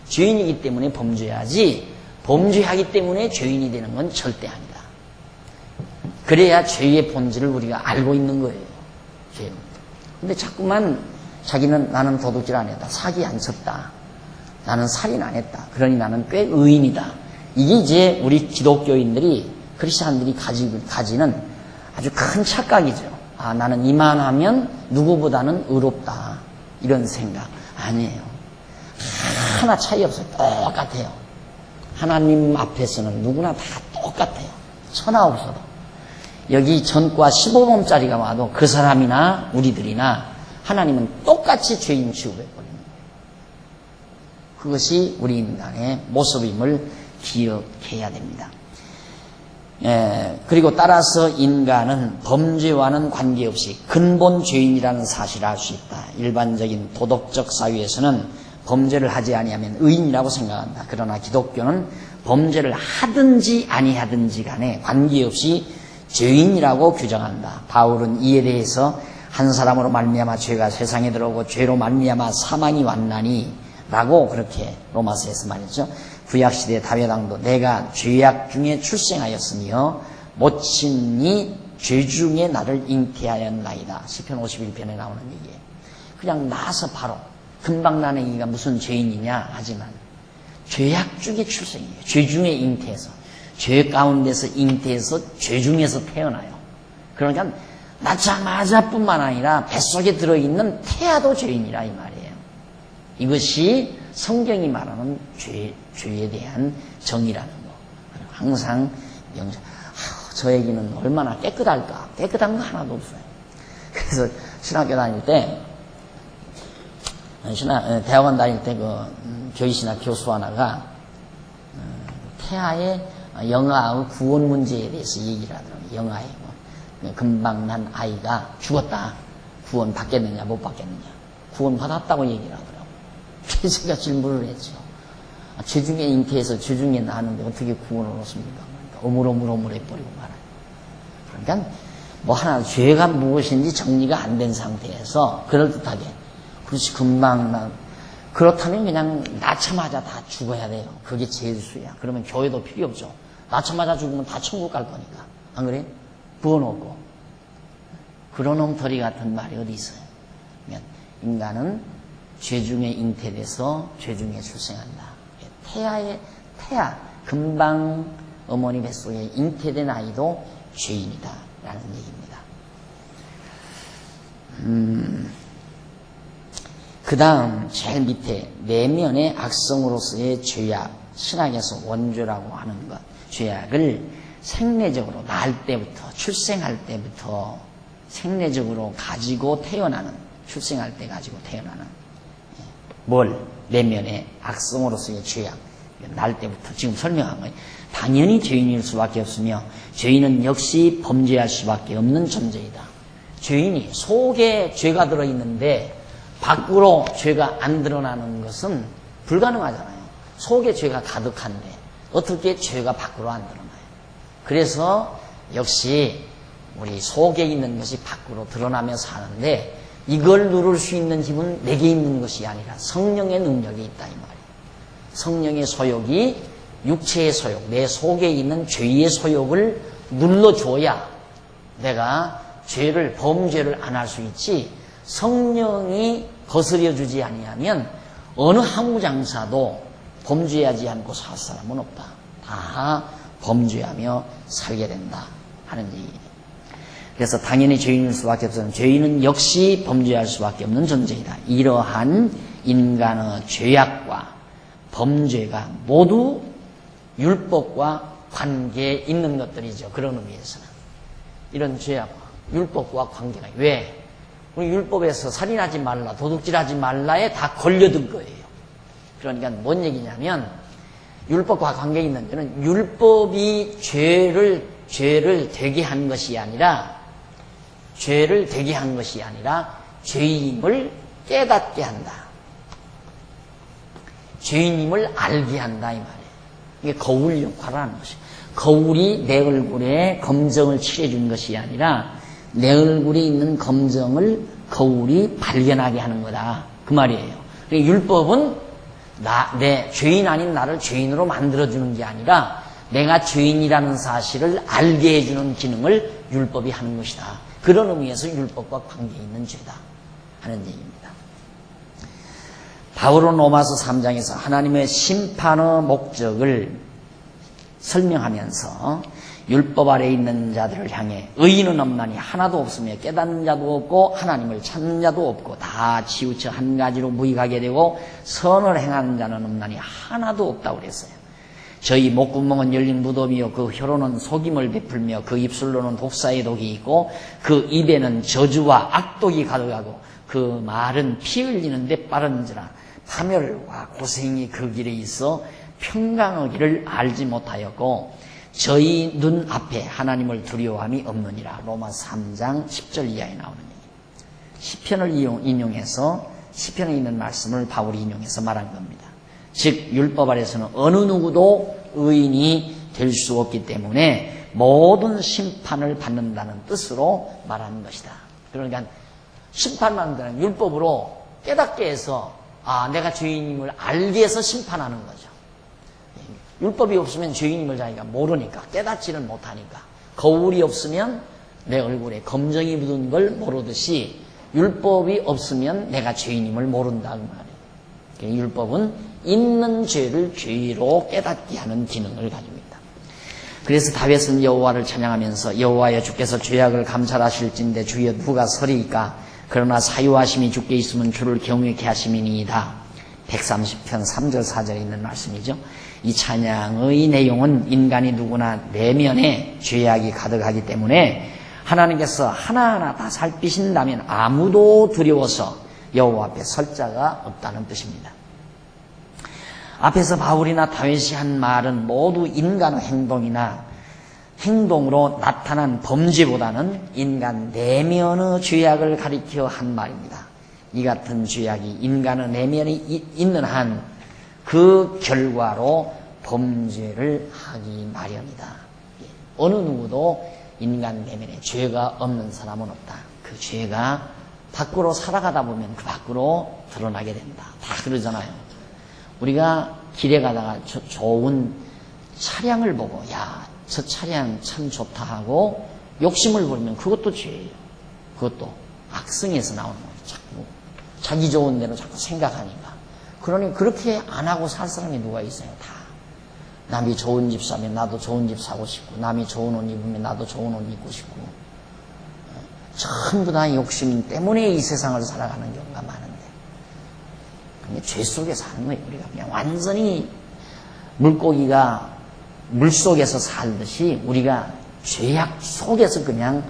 죄인이기 때문에 범죄하지, 범죄하기 때문에 죄인이 되는 건 절대 아니다. 그래야 죄의 본질을 우리가 알고 있는 거예요. 근데 자꾸만 자기는 나는 도둑질 안 했다, 사기 안 쳤다, 나는 살인 안 했다, 그러니 나는 꽤 의인이다. 이게 이제 우리 기독교인들이, 크리스찬들이 가지는 아주 큰 착각이죠. 아, 나는 이만하면 누구보다는 의롭다, 이런 생각. 아니에요. 하나 차이 없어요. 똑같아요. 하나님 앞에서는 누구나 다 똑같아요. 천하 없어도. 여기 전과 15범짜리가 와도 그 사람이나 우리들이나 하나님은 똑같이 죄인 취급해버리는 거예요. 그것이 우리 인간의 모습임을 기억해야 됩니다. 그리고 따라서 인간은 범죄와는 관계없이 근본 죄인이라는 사실을 알 수 있다. 일반적인 도덕적 사회에서는 범죄를 하지 아니하면 의인이라고 생각한다. 그러나 기독교는 범죄를 하든지 아니하든지 간에 관계없이 죄인이라고 규정한다. 바울은 이에 대해서 한 사람으로 말미암아 죄가 세상에 들어오고 죄로 말미암아 사망이 왔나니 라고 그렇게 로마서에서 말했죠. 구약시대 다윗왕도 내가 죄악 중에 출생하였으며 모친이 죄 중에 나를 잉태하였나이다. 시편 51편에 나오는 얘기예요. 그냥 나서 바로 금방 나는 이가 무슨 죄인이냐 하지만 죄악 중에 출생이에요. 죄 중에 잉태해서, 죄 가운데서 잉태해서 죄 중에서 태어나요. 그러니까 낳자마자 뿐만 아니라 뱃속에 들어있는 태아도 죄인이라 이 말이에요. 이것이 성경이 말하는 죄에 대한 정의라는 거. 항상 저 얘기는 얼마나 깨끗할까? 깨끗한 거 하나도 없어요. 그래서 신학교 다닐 때, 대학원 다닐 때 교의신학 교수 하나가 태아의 영아의 구원 문제에 대해서 얘기를 하더라고요. 영아의 금방 난 아이가 죽었다. 구원 받겠느냐 못 받겠느냐. 구원 받았다고 얘기를 하더라고요. 그래서 제가 질문을 했죠. 죄 중에 잉태해서 죄 중에 나는데 어떻게 구원을 얻습니까? 어물어물 해버리고 말아요. 그러니까 뭐 하나 죄가 무엇인지 정리가 안 된 상태에서 그럴듯하게, 그렇지 금방 나, 그렇다면 그냥 낳자마자 다 죽어야 돼요. 그게 제수야. 그러면 교회도 필요 없죠. 낳자마자 죽으면 다 천국 갈 거니까. 안 그래? 부어놓고. 그런 엉터리 같은 말이 어디 있어요. 그러니까 인간은 죄 중에 잉태돼서 죄 중에 출생한다. 태아, 금방 어머니 뱃속에 잉태된 아이도 죄인이다 라는 얘기입니다. 그 다음 제일 밑에 내면의 악성으로서의 죄악, 신학에서 원죄라고 하는 것, 죄악을 생내적으로 낳을 때부터, 출생할 때부터 생내적으로 가지고 태어나는, 출생할 때 가지고 태어나는 내면의 악성으로서의 죄악, 낳을 때부터 지금 설명한 거예요. 당연히 죄인일 수밖에 없으며 죄인은 역시 범죄할 수밖에 없는 존재이다. 죄인이 속에 죄가 들어있는데 밖으로 죄가 안 드러나는 것은 불가능하잖아요. 속에 죄가 가득한데 어떻게 죄가 밖으로 안 드러나요? 그래서 역시 우리 속에 있는 것이 밖으로 드러나며 사는데 이걸 누를 수 있는 힘은 내게 있는 것이 아니라 성령의 능력이 있다 이 말이에요. 성령의 소욕이 육체의 소욕, 내 속에 있는 죄의 소욕을 눌러줘야 내가 범죄를 안 할 수 있지, 성령이 거스려주지 아니하면 어느 항우장사도 범죄하지 않고 살 사람은 없다. 다 범죄하며 살게 된다 하는 얘기예요. 그래서 당연히 죄인일 수밖에 없어요. 죄인은 역시 범죄할 수밖에 없는 존재이다. 이러한 인간의 죄악과 범죄가 모두 율법과 관계에 있는 것들이죠. 그런 의미에서는. 이런 죄악과 율법과 관계가. 왜? 우리 율법에서 살인하지 말라, 도둑질하지 말라에 다 걸려든 거예요. 그러니까 뭔 얘기냐면 율법과 관계에 있는 데는 율법이 죄를 되게 한 것이 아니라 죄임을 깨닫게 한다. 죄인임을 알게 한다 이 말이에요. 이게 거울 역할을 하는 것이에요. 거울이 내 얼굴에 검정을 칠해준 것이 아니라 내 얼굴에 있는 검정을 거울이 발견하게 하는 거다 그 말이에요. 율법은 내 죄인 아닌 나를 죄인으로 만들어주는 게 아니라 내가 죄인이라는 사실을 알게 해주는 기능을 율법이 하는 것이다. 그런 의미에서 율법과 관계 있는 죄다 하는 얘기입니다. 바울은 로마서 3장에서 하나님의 심판의 목적을 설명하면서 율법 아래에 있는 자들을 향해 의인은 없나니 하나도 없으며 깨닫는 자도 없고 하나님을 찾는 자도 없고 다 치우쳐 한 가지로 무익하게 되고 선을 행하는 자는 없나니 하나도 없다고 그랬어요. 저희 목구멍은 열린 무덤이요 그 혀로는 속임을 베풀며 그 입술로는 독사의 독이 있고 그 입에는 저주와 악독이 가득하고 그 말은 피 흘리는데 빠른지라 파멸과 고생이 그 길에 있어 평강의 길을 알지 못하였고 저희 눈 앞에 하나님을 두려워함이 없느니라. 로마 3장 10절 이하에 나오는 얘기. 시편을 인용해서 시편에 있는 말씀을 바울이 인용해서 말한 겁니다. 즉 율법 아래서는 어느 누구도 의인이 될 수 없기 때문에 모든 심판을 받는다는 뜻으로 말하는 것이다. 그러니까 심판받는 데는 율법으로 깨닫게 해서 내가 죄인임을 알게 해서 심판하는 거죠. 율법이 없으면 죄인임을 자기가 모르니까, 깨닫지는 못하니까. 거울이 없으면 내 얼굴에 검정이 묻은 걸 모르듯이 율법이 없으면 내가 죄인임을 모른다 그 말이에요. 율법은 있는 죄를 죄로 깨닫게 하는 기능을 가지고 있다. 그래서 다윗은 여호와를 찬양하면서 여호와여 주께서 죄악을 감찰하실진대 주여 누가 서리이까 그러나 사유하심이 주께 있으면 주를 경외케 하심이니이다. 130편 3절 4절에 있는 말씀이죠. 이 찬양의 내용은 인간이 누구나 내면에 죄악이 가득하기 때문에 하나님께서 하나하나 다 살피신다면 아무도 두려워서 여호와 앞에 설 자가 없다는 뜻입니다. 앞에서 바울이나 다윗이 한 말은 모두 인간의 행동으로 나타난 범죄보다는 인간 내면의 죄악을 가리켜 한 말입니다. 이 같은 죄악이 인간의 내면에 있는 한 그 결과로 범죄를 하기 마련이다. 어느 누구도 인간 내면에 죄가 없는 사람은 없다. 그 죄가 밖으로 살아가다 보면 그 밖으로 드러나게 된다. 다 그러잖아요. 우리가 길에 가다가 좋은 차량을 보고 저 차량 참 좋다 하고 욕심을 부리면 그것도 죄예요. 그것도 악성에서 나오는 거예요. 자기 좋은 대로 자꾸 생각하니까. 그러니 그렇게 안 하고 살 사람이 누가 있어요? 다. 남이 좋은 집 사면 나도 좋은 집 사고 싶고, 남이 좋은 옷 입으면 나도 좋은 옷 입고 싶고, 전부 다 욕심 때문에 이 세상을 살아가는 경우가 많은데, 그게 죄 속에 사는 거예요. 우리가 그냥 완전히 물고기가 물 속에서 살듯이 우리가 죄악 속에서 그냥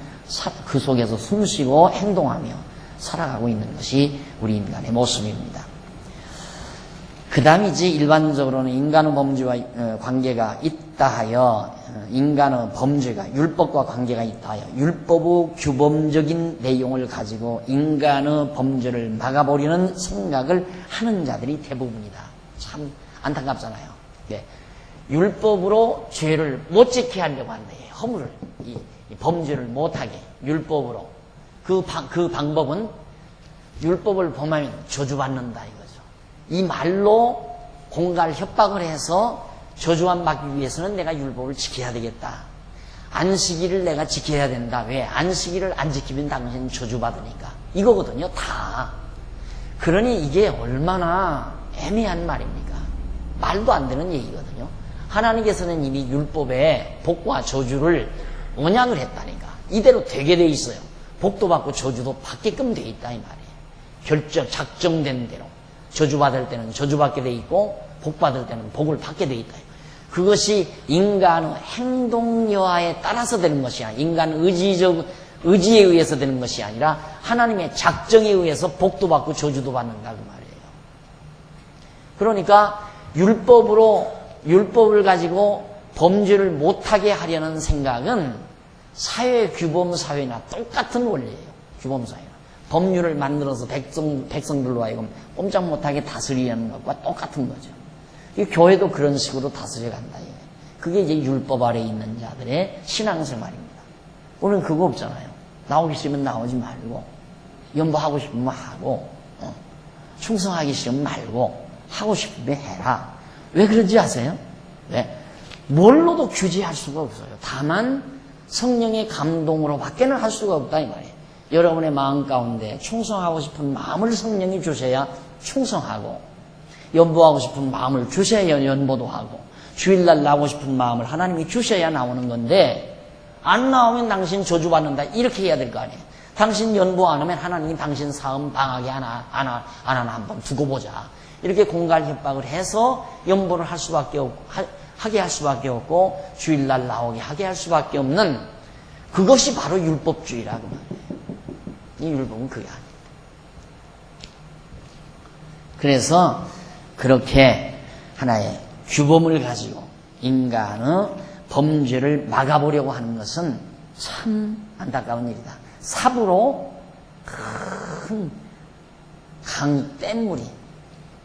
그 속에서 숨쉬고 행동하며 살아가고 있는 것이 우리 인간의 모습입니다. 그 다음이지 일반적으로는 인간의 범죄와 관계가 있다 하여, 인간의 범죄가 율법과 관계가 있다 하여 율법의 규범적인 내용을 가지고 인간의 범죄를 막아보려는 생각을 하는 자들이 대부분이다. 참 안타깝잖아요. 네. 율법으로 죄를 못 지게 하려고 한다. 허물을, 이 범죄를 못하게 율법으로. 그 방법은 율법을 범하면 저주받는다 이거죠. 이 말로 공갈 협박을 해서 저주안 받기 위해서는 내가 율법을 지켜야 되겠다. 안식일을 내가 지켜야 된다. 왜? 안식일을 안 지키면 당신 저주받으니까. 이거거든요, 다. 그러니 이게 얼마나 애매한 말입니까? 말도 안 되는 얘기거든요. 하나님께서는 이미 율법에 복과 저주를 언약을 했다니까. 이대로 되게 돼 있어요. 복도 받고 저주도 받게끔 돼 있다 이 말이에요. 작정된 대로. 저주받을 때는 저주받게 돼 있고 복받을 때는 복을 받게 돼 있다. 그것이 인간의 행동 여하에 따라서 되는 것이 아니라, 인간 의지에 의해서 되는 것이 아니라 하나님의 작정에 의해서 복도 받고 저주도 받는다 그 말이에요. 그러니까 율법을 가지고 범죄를 못하게 하려는 생각은 사회 규범 사회나 똑같은 원리예요. 규범 사회나 법률을 만들어서 백성들로 하여금 꼼짝 못하게 다스리는 것과 똑같은 거죠. 이 교회도 그런 식으로 다스려 간다. 그게 이제 율법 아래에 있는 자들의 신앙생활입니다. 우리는 그거 없잖아요. 나오기 싫으면 나오지 말고, 연보하고 싶으면 하고, 충성하기 싫으면 말고, 하고 싶으면 해라. 왜 그런지 아세요? 왜? 뭘로도 규제할 수가 없어요. 다만 성령의 감동으로 밖에는 할 수가 없다 이 말이에요. 여러분의 마음 가운데 충성하고 싶은 마음을 성령이 주셔야 충성하고, 연보하고 싶은 마음을 주셔야 연보도 하고, 주일날 나오고 싶은 마음을 하나님이 주셔야 나오는 건데, 안 나오면 당신 저주받는다 이렇게 해야 될 거 아니에요. 당신 연보 안 하면 하나님이 당신 사업 방하게 하나 한번 두고 보자. 이렇게 공갈 협박을 해서 연보를 할 수밖에 없고, 하게 할 수밖에 없고, 주일날 나오게 하게 할 수밖에 없는, 그것이 바로 율법주의라고 말해요. 이 율법은 그게 아니에요. 그래서 그렇게 하나의 규범을 가지고 인간의 범죄를 막아보려고 하는 것은 참 안타까운 일이다. 삽으로 큰 댐물이,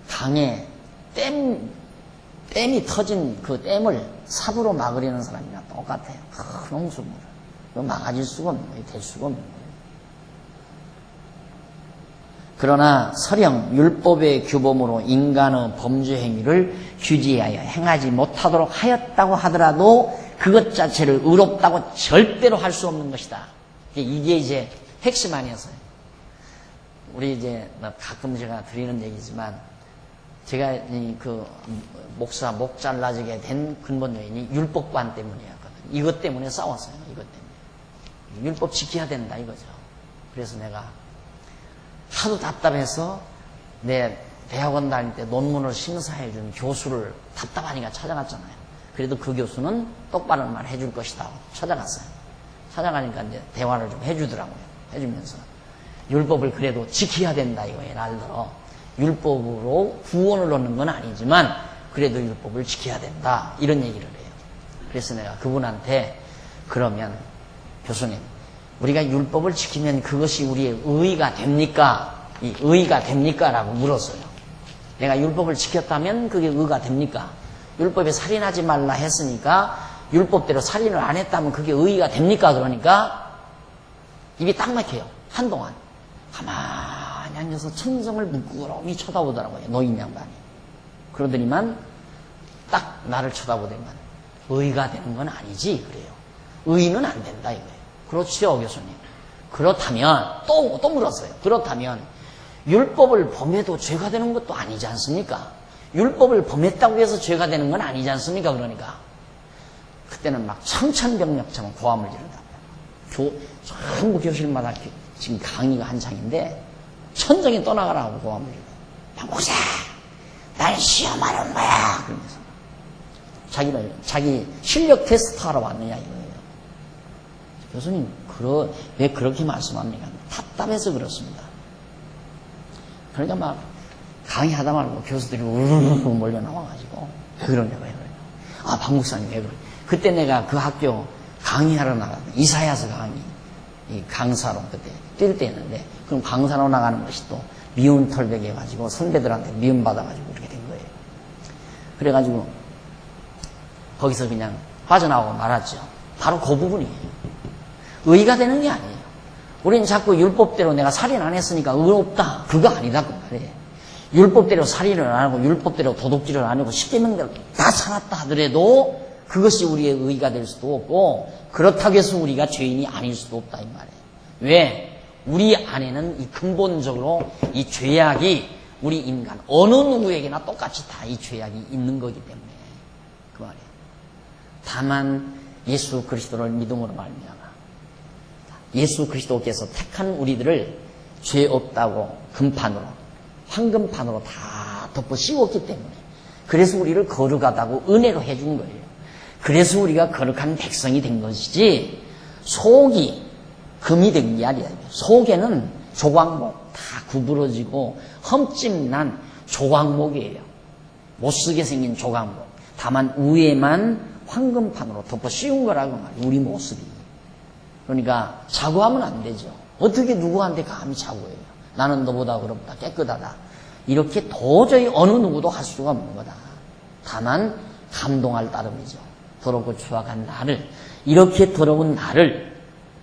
강에 댐이 터진 그 댐을 삽으로 막으려는 사람이랑 똑같아요. 큰 홍수물을. 그거 막아질 수가 없는 거예요. 될 수가 없는 거예요. 그러나 설령 율법의 규범으로 인간의 범죄 행위를 규제하여 행하지 못하도록 하였다고 하더라도 그것 자체를 의롭다고 절대로 할 수 없는 것이다. 이게 이제 핵심 아니었어요. 우리 이제 가끔 제가 드리는 얘기지만, 제가 그 목 잘라지게 된 근본 요인이 율법관 때문이었거든요. 이것 때문에 싸웠어요. 이것 때문에. 율법 지켜야 된다 이거죠. 그래서 내가 하도 답답해서 내 대학원 다닐 때 논문을 심사해 준 교수를 답답하니까 찾아갔잖아요. 그래도 그 교수는 똑바른 말 해줄 것이다. 찾아갔어요. 찾아가니까 이제 대화를 좀 해주더라고요. 해주면서 율법을 그래도 지켜야 된다 이거예요. 날들어 율법으로 구원을 얻는 건 아니지만 그래도 율법을 지켜야 된다 이런 얘기를 해요. 그래서 내가 그분한테, 그러면 교수님, 우리가 율법을 지키면 그것이 우리의 의의가 됩니까? 이 의의가 됩니까? 라고 물었어요. 내가 율법을 지켰다면 그게 의의가 됩니까? 율법에 살인하지 말라 했으니까 율법대로 살인을 안 했다면 그게 의의가 됩니까? 그러니까 입이 딱 막혀요. 한동안 가만히 앉아서 천정을 부끄러움이 쳐다보더라고요. 노인 양반이. 그러더니만 딱 나를 쳐다보더니만 의의가 되는 건 아니지 그래요. 의의는 안 된다 이거예요. 그렇죠 교수님. 그렇다면 또 물었어요. 그렇다면 율법을 범해도 죄가 되는 것도 아니지 않습니까? 율법을 범했다고 해서 죄가 되는 건 아니지 않습니까? 그러니까 그때는 막 청천벽력처럼 고함을 지른다. 전부 교실마다 지금 강의가 한창인데 천정이 떠나가라고 고함을 지르고, 박목사 날 시험하는 거야 그러면서 자기 실력 테스트하러 왔느냐 이거예요. 교수님 왜 그렇게 말씀합니까? 답답해서 그렇습니다. 그러니까 막 강의하다 말고 교수들이 우르르 몰려 나와가지고 왜 그러냐고 해요. 아, 박 목사님 왜 그래? 그때 내가 그 학교 강의하러 나갔는데 이사야서 강의 이 강사로 그때 뛸 때였는데, 그럼 강사로 나가는 것이 또 미운 털벽이 해가지고 선배들한테 미움받아가지고 그렇게 된 거예요. 그래가지고 거기서 그냥 빠져나오고 말았죠. 바로 그 부분이에요. 의가 되는 게 아니에요. 우리는 자꾸 율법대로 내가 살인 안 했으니까 의롭다. 그거 아니다 그 말이에요. 율법대로 살인을 안 하고 율법대로 도둑질을 안 하고 십계명대로 다 살았다 하더라도 그것이 우리의 의가 될 수도 없고, 그렇다고 해서 우리가 죄인이 아닐 수도 없다 이 말이에요. 왜? 우리 안에는 이 근본적으로 이 죄악이 우리 인간 어느 누구에게나 똑같이 다 이 죄악이 있는 거기 때문에 그 말이에요. 다만 예수 그리스도를 믿음으로 말미암아 예수 그리스도께서 택한 우리들을 죄 없다고 금판으로 황금판으로 다 덮어 씌웠기 때문에, 그래서 우리를 거룩하다고 은혜로 해준 거예요. 그래서 우리가 거룩한 백성이 된 것이지 속이 금이 된 게 아니에요. 속에는 조각목 다 구부러지고 흠집난 조각목이에요. 못쓰게 생긴 조각목. 다만 위에만 황금판으로 덮어 씌운 거라고 말이에요. 우리 모습이. 그러니까 자고하면 안 되죠. 어떻게 누구한테 감히 자고해요. 나는 너보다 그렇다, 깨끗하다. 이렇게 도저히 어느 누구도 할 수가 없는 거다. 다만 감동할 따름이죠. 더럽고 추악한 나를, 이렇게 더러운 나를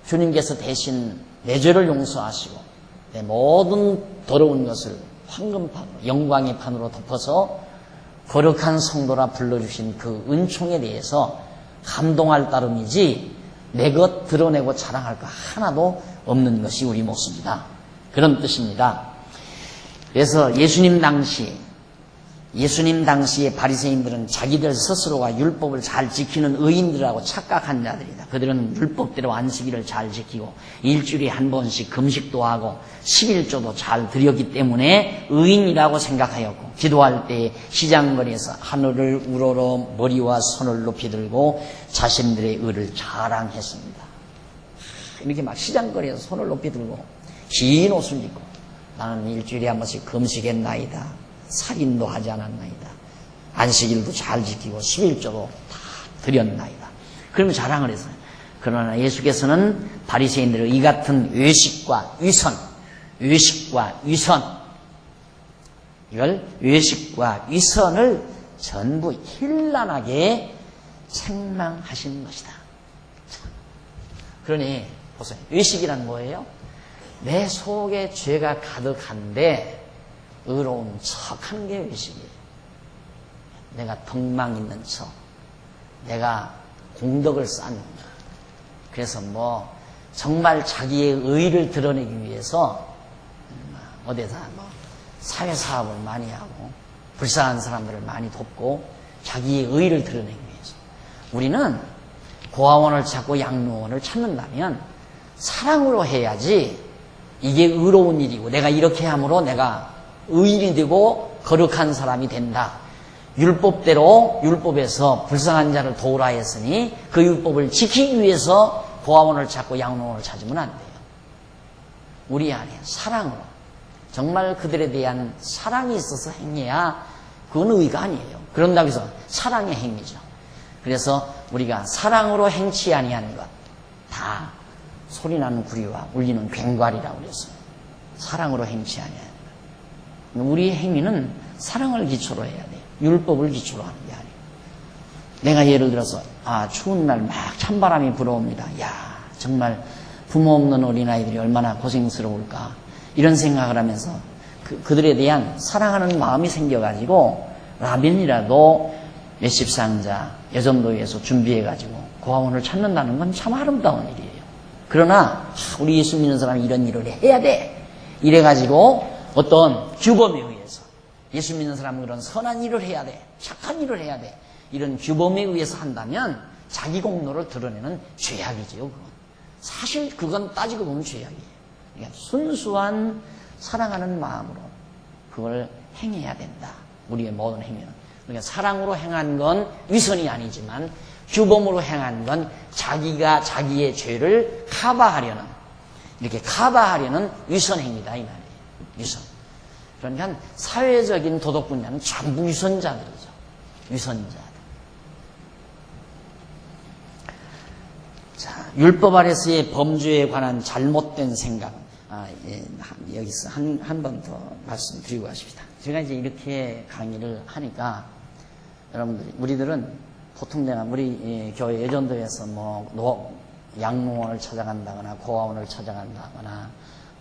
주님께서 대신 내 죄를 용서하시고 내 모든 더러운 것을 황금판으로, 영광의 판으로 덮어서 거룩한 성도라 불러주신 그 은총에 대해서 감동할 따름이지 내 것 드러내고 자랑할 거 하나도 없는 것이 우리 모습이다. 그런 뜻입니다. 그래서 예수님 당시에 바리새인들은 자기들 스스로가 율법을 잘 지키는 의인들하고 착각한 자들이다. 그들은 율법대로 안식일을 잘 지키고 일주일에 한 번씩 금식도 하고 11조도 잘 드렸기 때문에 의인이라고 생각하였고, 기도할 때 시장거리에서 하늘을 우러러 머리와 손을 높이 들고 자신들의 의를 자랑했습니다. 이렇게 막 시장거리에서 손을 높이 들고 긴 옷을 입고 나는 일주일에 한 번씩 금식했나이다. 살인도 하지 않았나이다. 안식일도 잘 지키고 11조도 다 드렸나이다. 그러면 자랑을 했어요. 그러나 예수께서는 바리새인들의 이 같은 외식과 위선, 이걸 외식과 위선을 전부 현란하게 책망하신 것이다. 그러니 보세요. 외식이란 뭐예요? 내 속에 죄가 가득한데 의로운 척하는 게 외식이에요. 내가 덕망 있는 척, 내가 공덕을 쌓는 거. 그래서 정말 자기의 의를 드러내기 위해서 어디서 사회사업을 많이 하고 불쌍한 사람들을 많이 돕고 자기의 의를 드러내기 위해서. 우리는 고아원을 찾고 양로원을 찾는다면 사랑으로 해야지 이게 의로운 일이고 내가 이렇게 함으로 내가 의인이 되고 거룩한 사람이 된다. 율법에서 불쌍한 자를 도우라 했으니 그 율법을 지키기 위해서 고아원을 찾고 양로원을 찾으면 안 돼요. 우리 안에 사랑으로 정말 그들에 대한 사랑이 있어서 행해야 그건 의가 아니에요. 그런다고 해서 사랑의 행위죠. 그래서 우리가 사랑으로 행치 아니하는 것 다 소리나는 구리와 울리는 괭과리라고 그랬어요. 사랑으로 행치 아니하는 것. 우리의 행위는 사랑을 기초로 해야 돼요. 율법을 기초로 하는 게 아니에요. 내가 예를 들어서 추운 날 막 찬바람이 불어옵니다. 정말 부모 없는 어린아이들이 얼마나 고생스러울까 이런 생각을 하면서 그들에 대한 사랑하는 마음이 생겨가지고 라면이라도 몇십 상자 여점도에서 준비해가지고 고아원을 찾는다는 건 참 아름다운 일이에요. 그러나 우리 예수 믿는 사람이 이런 일을 해야 돼 이래가지고 어떤 규범에 의해서 예수 믿는 사람은 그런 선한 일을 해야 돼, 착한 일을 해야 돼, 이런 규범에 의해서 한다면 자기 공로를 드러내는 죄악이지요. 그건. 사실 그건 따지고 보면 죄악이에요. 그러니까 순수한 사랑하는 마음으로 그걸 행해야 된다. 우리의 모든 행위는. 그러니까 사랑으로 행한 건 위선이 아니지만 규범으로 행한 건 자기가 자기의 죄를 커버하려는, 이렇게 커버하려는 위선행위다 이 말이에요. 위선. 그러니까 사회적인 도덕 분야는 전부 위선자들이죠. 위선자들. 자, 율법 아래서의 범죄에 관한 잘못된 생각. 여기서 한 번 더 말씀드리고 가십시다. 제가 이제 이렇게 강의를 하니까 여러분들, 우리들은 보통 내가 우리 교회 예전도에서 뭐 양로원을 찾아간다거나 고아원을 찾아간다거나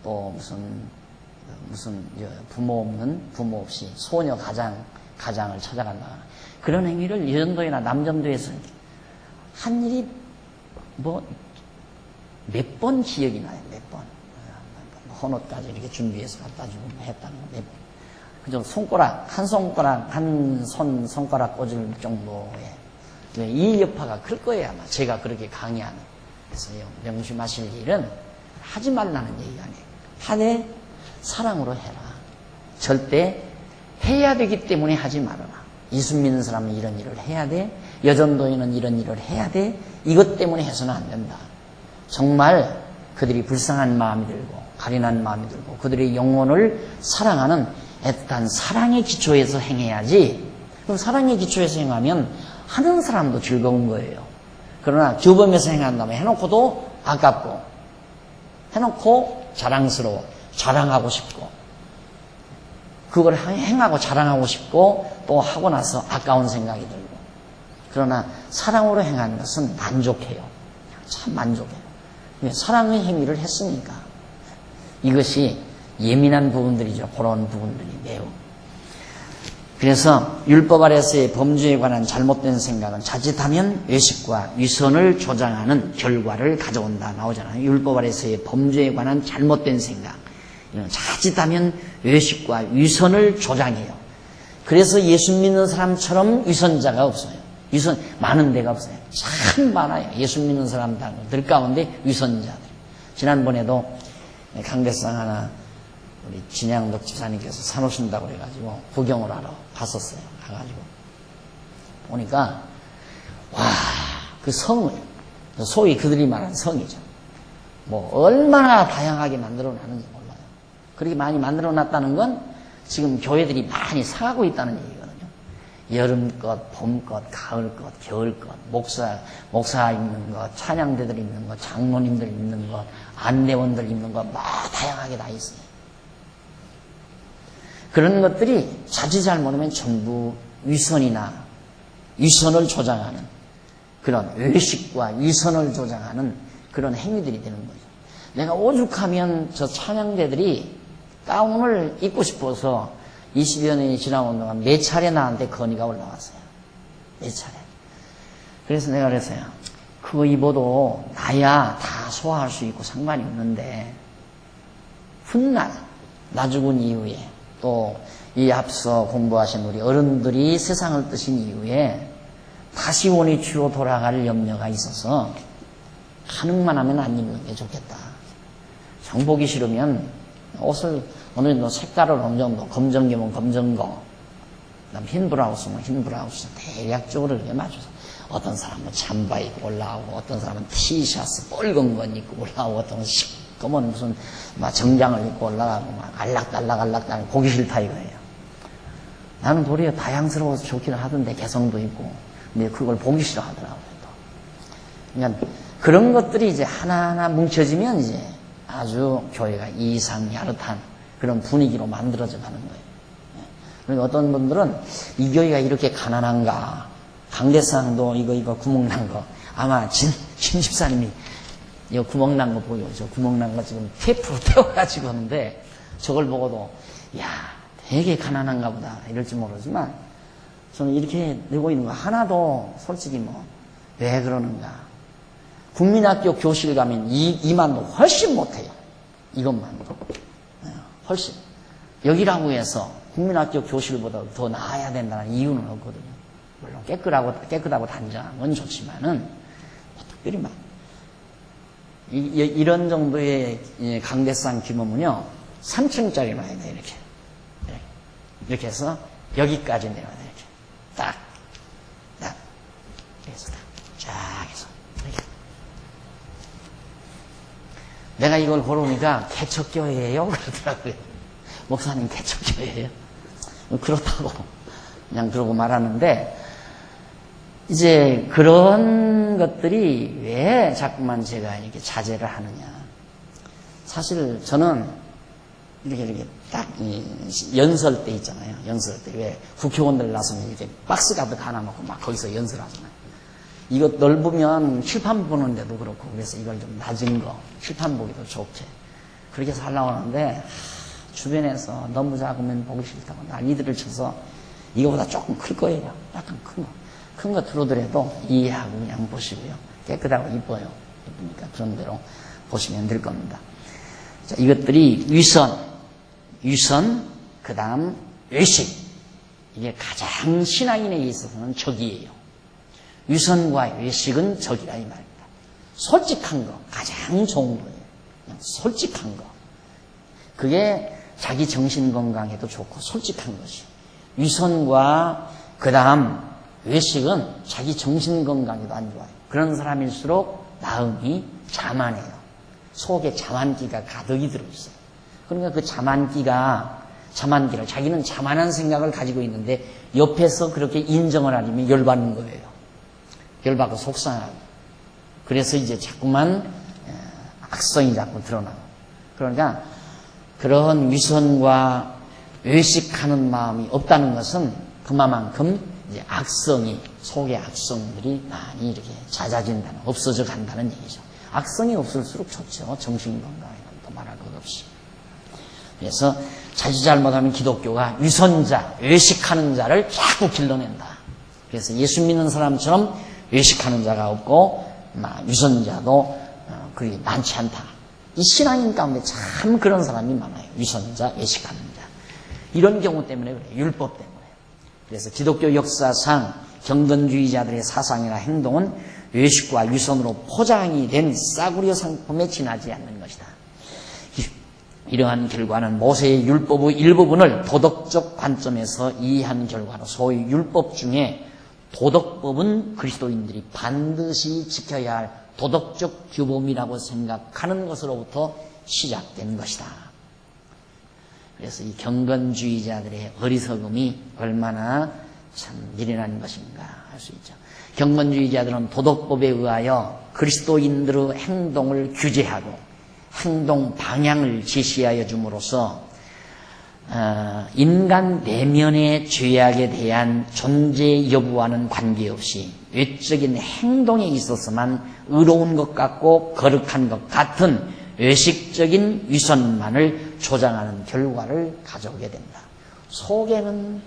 또 무슨 부모 없는, 부모 없이 소녀 가장을 찾아간다거나 그런 행위를 예전도나 남전도에서 한 일이 뭐 몇 번 기억이 나요. 몇 번. 헌옷까지 이렇게 준비해서 갖다 주고 했다는 거. 그죠? 한 손가락 꽂을 정도의 이 여파가 클 거예요, 아마. 제가 그렇게 강의하는. 그래서요, 명심하실 일은 하지 말라는 얘기가 아니에요. 하되 사랑으로 해라. 절대 해야 되기 때문에 하지 말아라. 예수 믿는 사람은 이런 일을 해야 돼. 여전도인은 이런 일을 해야 돼. 이것 때문에 해서는 안 된다. 정말 그들이 불쌍한 마음이 들고 가련한 마음이 들고 그들의 영혼을 사랑하는 애틋한 사랑의 기초에서 행해야지. 그럼 사랑의 기초에서 행하면 하는 사람도 즐거운 거예요. 그러나 규범에서 행한다면 해놓고도 아깝고, 해놓고 자랑스러워, 자랑하고 싶고, 그걸 행하고 자랑하고 싶고 또 하고 나서 아까운 생각이 들고. 그러나 사랑으로 행하는 것은 만족해요. 참 만족해요. 사랑의 행위를 했으니까. 이것이 예민한 부분들이죠. 그런 부분들이 매우. 그래서 율법 아래서의 범죄에 관한 잘못된 생각은 자칫하면 외식과 위선을 조장하는 결과를 가져온다 나오잖아요. 율법 아래서의 범죄에 관한 잘못된 생각. 자칫하면 외식과 위선을 조장해요. 그래서 예수 믿는 사람처럼 위선자가 없어요. 위선 많은 데가 없어요. 참 많아요. 예수 믿는 사람들 가운데 위선자들. 지난번에도 강대상 하나 우리 진양덕 집사님께서 사놓으신다고 그래가지고 구경을 하러 갔었어요. 가가지고 보니까 와, 그 성을, 소위 그들이 말하는 성이죠. 뭐 얼마나 다양하게 만들어놨는지 몰라요. 그렇게 많이 만들어놨다는 건 지금 교회들이 많이 상하고 있다는 얘기거든요. 여름 것, 봄 것, 가을 것, 겨울 것, 목사 입는 것, 찬양대들 입는 것, 장로님들 입는 것, 안내원들 입는 것, 막 다양하게 다 있어요. 그런 것들이 자칫 잘못하면 전부 위선이나 위선을 조장하는 그런 외식과 위선을 조장하는 그런 행위들이 되는 거죠. 내가 오죽하면 저 찬양대들이 가운을 입고 싶어서 20여 년이 지나온 동안 몇 차례 나한테 건의가 올라왔어요. 몇 차례. 그래서 내가 그랬어요. 그거 입어도 나야 다 소화할 수 있고 상관이 없는데 훗날 나 죽은 이후에 또 이 앞서 공부하신 우리 어른들이 세상을 뜨신 이후에 다시 원위치로 돌아갈 염려가 있어서 가능만 하면 안 입는 게 좋겠다. 정 보기 싫으면 옷을 어느 정도 색깔을 어느 정도 검정기면 검정거, 그다음 흰 브라우스면 흰 브라우스 대략적으로 이렇게 맞춰서 어떤 사람은 잠바 입고 올라오고 어떤 사람은 티셔츠 뻘건 건 입고 올라오고 어떤 건 시꺼먼 무슨 막 정장을 입고 올라가고 막 알락달락 보기 싫다 이거예요. 나는 도리어 다양스러워서 좋기는 하던데 개성도 있고 근데 그걸 보기 싫어 하더라고요. 그러니까 그런 것들이 이제 하나하나 뭉쳐지면 이제 아주 교회가 이상야릇한 그런 분위기로 만들어져 가는 거예요. 그러니까 어떤 분들은 이 교회가 이렇게 가난한가, 강대상도 이거 구멍난 거, 아마 신 집사님이 이거 구멍난 거 보여. 저 구멍난 거 지금 테이프로 태워가지고 하는데 저걸 보고도 야 되게 가난한가 보다 이럴지 모르지만 저는 이렇게 들고 있는 거 하나도 솔직히 뭐 왜 그러는가. 국민학교 교실 가면 이만도 훨씬 못해요. 이것만. 훨씬. 여기라고 해서 국민학교 교실보다 더 나아야 된다는 이유는 없거든요. 물론 깨끗하고 단정한 건 좋지만은 특별히 막 이런 정도의 강대상 규모면요 3층짜리 놔야 돼. 이렇게 해서 여기까지 내려야 돼. 이렇게 딱 해서 쫙 해서 이렇게. 내가 이걸 고르니까 개척교회예요 그러더라고요. 목사님 개척교회예요. 그렇다고 그냥 그러고 말하는데, 이제 그런 것들이 왜 자꾸만 제가 이렇게 자제를 하느냐. 사실 저는 이렇게 딱 연설 때 있잖아요. 연설 때 왜 국회의원들 나서면 이렇게 박스 가득 하나 놓고 막 거기서 연설하잖아요. 이거 넓으면 칠판 보는데도 그렇고, 그래서 이걸 좀 낮은 거 칠판 보기도 좋게 그렇게 해서 하려고 하는데, 주변에서 너무 작으면 보기 싫다고 난리들을 쳐서 이거보다 조금 클 거예요. 약간 큰 거 들어오더라도 이해하고 그냥 보시고요. 깨끗하고 이뻐요. 이쁘니까 그런 대로 보시면 될 겁니다. 자, 이것들이 위선, 그 다음 외식. 이게 가장 신앙인에 있어서는 적이에요. 위선과 외식은 적이라 이 말입니다. 솔직한 거, 가장 좋은 거예요. 그냥 솔직한 거. 그게 자기 정신 건강에도 좋고 솔직한 것이. 위선과 그 다음 외식은 자기 정신 건강에도 안 좋아요. 그런 사람일수록 마음이 자만해요. 속에 자만기가 가득히 들어있어요. 그러니까 그 자만기를 자기는 자만한 생각을 가지고 있는데 옆에서 그렇게 인정을 하려면 열받는 거예요. 열받고 속상하고. 그래서 이제 자꾸만 악성이 자꾸 드러나고. 그러니까 그런 위선과 외식하는 마음이 없다는 것은 그만큼 이제 악성이, 속의 악성들이 많이 이렇게 잦아진다는, 없어져 간다는 얘기죠. 악성이 없을수록 좋죠. 정신건강에는 또 말할 것 없이. 그래서 자칫 잘못하면 기독교가 위선자, 외식하는 자를 자꾸 길러낸다. 그래서 예수 믿는 사람처럼 외식하는 자가 없고 위선자도 그리 많지 않다. 이 신앙인 가운데 참 그런 사람이 많아요. 위선자, 외식하는 자. 이런 경우 때문에 그래요. 율법 때문에. 그래서 기독교 역사상 경건주의자들의 사상이나 행동은 외식과 위선으로 포장이 된 싸구려 상품에 지나지 않는 것이다. 이러한 결과는 모세의 율법의 일부분을 도덕적 관점에서 이해한 결과로 소위 율법 중에 도덕법은 그리스도인들이 반드시 지켜야 할 도덕적 규범이라고 생각하는 것으로부터 시작된 것이다. 그래서 이 경건주의자들의 어리석음이 얼마나 참 미련한 것인가 할 수 있죠. 경건주의자들은 도덕법에 의하여 그리스도인들의 행동을 규제하고 행동 방향을 제시하여 줌으로써 인간 내면의 죄악에 대한 존재 여부와는 관계없이 외적인 행동에 있어서만 의로운 것 같고 거룩한 것 같은 외식적인 위선만을 조장하는 결과를 가져오게 된다. 속에는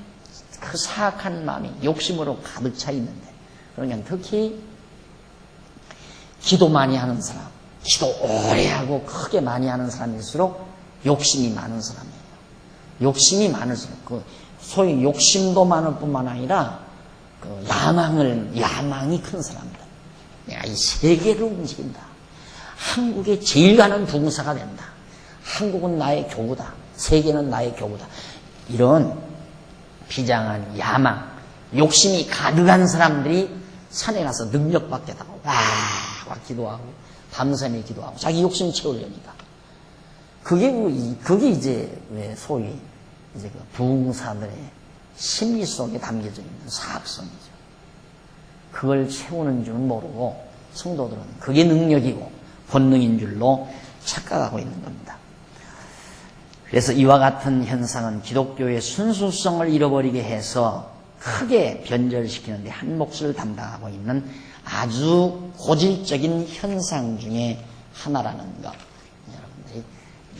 그 사악한 마음이 욕심으로 가득 차 있는데, 그러니까 특히 기도 많이 하는 사람, 기도 오래 하고 크게 많이 하는 사람일수록 욕심이 많은 사람이에요. 욕심이 많을수록 소위 욕심도 많을 뿐만 아니라 야망이 큰 사람들. 내가 이 세계를 움직인다. 한국에 제일 가는 부흥사가 된다. 한국은 나의 교구다. 세계는 나의 교구다. 이런 비장한 야망, 욕심이 가득한 사람들이 산에 가서 능력받겠다고 와 기도하고 밤새며 기도하고 자기 욕심 채우려니까. 그게 이제 왜 소위 이제 그 부흥사들의 심리 속에 담겨져 있는 사악성이죠. 그걸 채우는 줄은 모르고 성도들은 그게 능력이고 본능인 줄로 착각하고 있는 겁니다. 그래서 이와 같은 현상은 기독교의 순수성을 잃어버리게 해서 크게 변절시키는데 한 몫을 담당하고 있는 아주 고질적인 현상 중에 하나라는 것. 여러분들이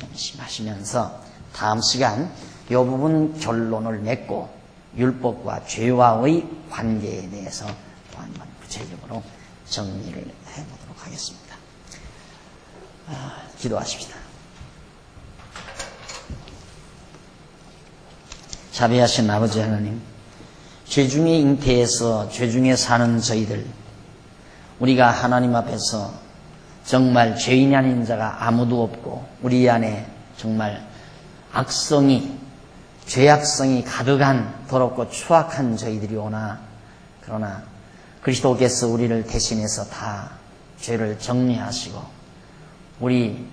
명심하시면서 다음 시간 이 부분 결론을 맺고 율법과 죄와의 관계에 대해서 또 한번 구체적으로 정리를 해보도록 하겠습니다. 기도하십시다. 자비하신 아버지 하나님, 죄 중에 잉태해서 죄 중에 사는 저희들, 우리가 하나님 앞에서 정말 죄인이 아닌 자가 아무도 없고 우리 안에 정말 악성이, 죄악성이 가득한 더럽고 추악한 저희들이 오나, 그러나 그리스도께서 우리를 대신해서 다 죄를 정리하시고 우리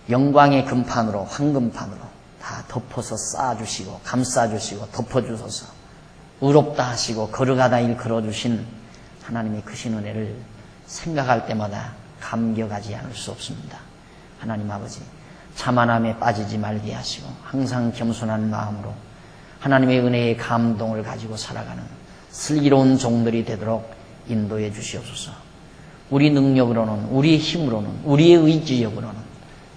영광의 금판으로, 황금판으로 다 덮어서 쌓아주시고 감싸주시고 덮어주소서. 의롭다 하시고 거룩하다 일컬어주신 하나님의 크신 은혜를 생각할 때마다 감격하지 않을 수 없습니다. 하나님 아버지, 자만함에 빠지지 말게 하시고 항상 겸손한 마음으로 하나님의 은혜의 감동을 가지고 살아가는 슬기로운 종들이 되도록 인도해 주시옵소서. 우리 능력으로는, 우리의 힘으로는, 우리의 의지력으로는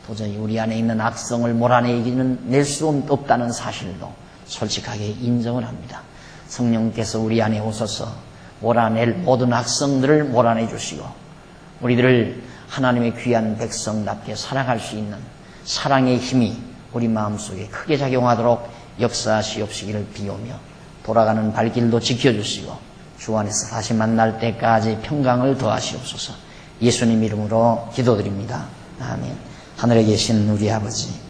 도저히 우리 안에 있는 악성을 몰아내기는 낼 수 없다는 사실도 솔직하게 인정을 합니다. 성령께서 우리 안에 오셔서 몰아낼 모든 악성들을 몰아내 주시고 우리들을 하나님의 귀한 백성답게 살아갈 수 있는 사랑의 힘이 우리 마음속에 크게 작용하도록 역사하시옵시기를 비오며 돌아가는 발길도 지켜주시고 주 안에서 다시 만날 때까지 평강을 더하시옵소서. 예수님 이름으로 기도드립니다. 아멘. 하늘에 계신 우리 아버지,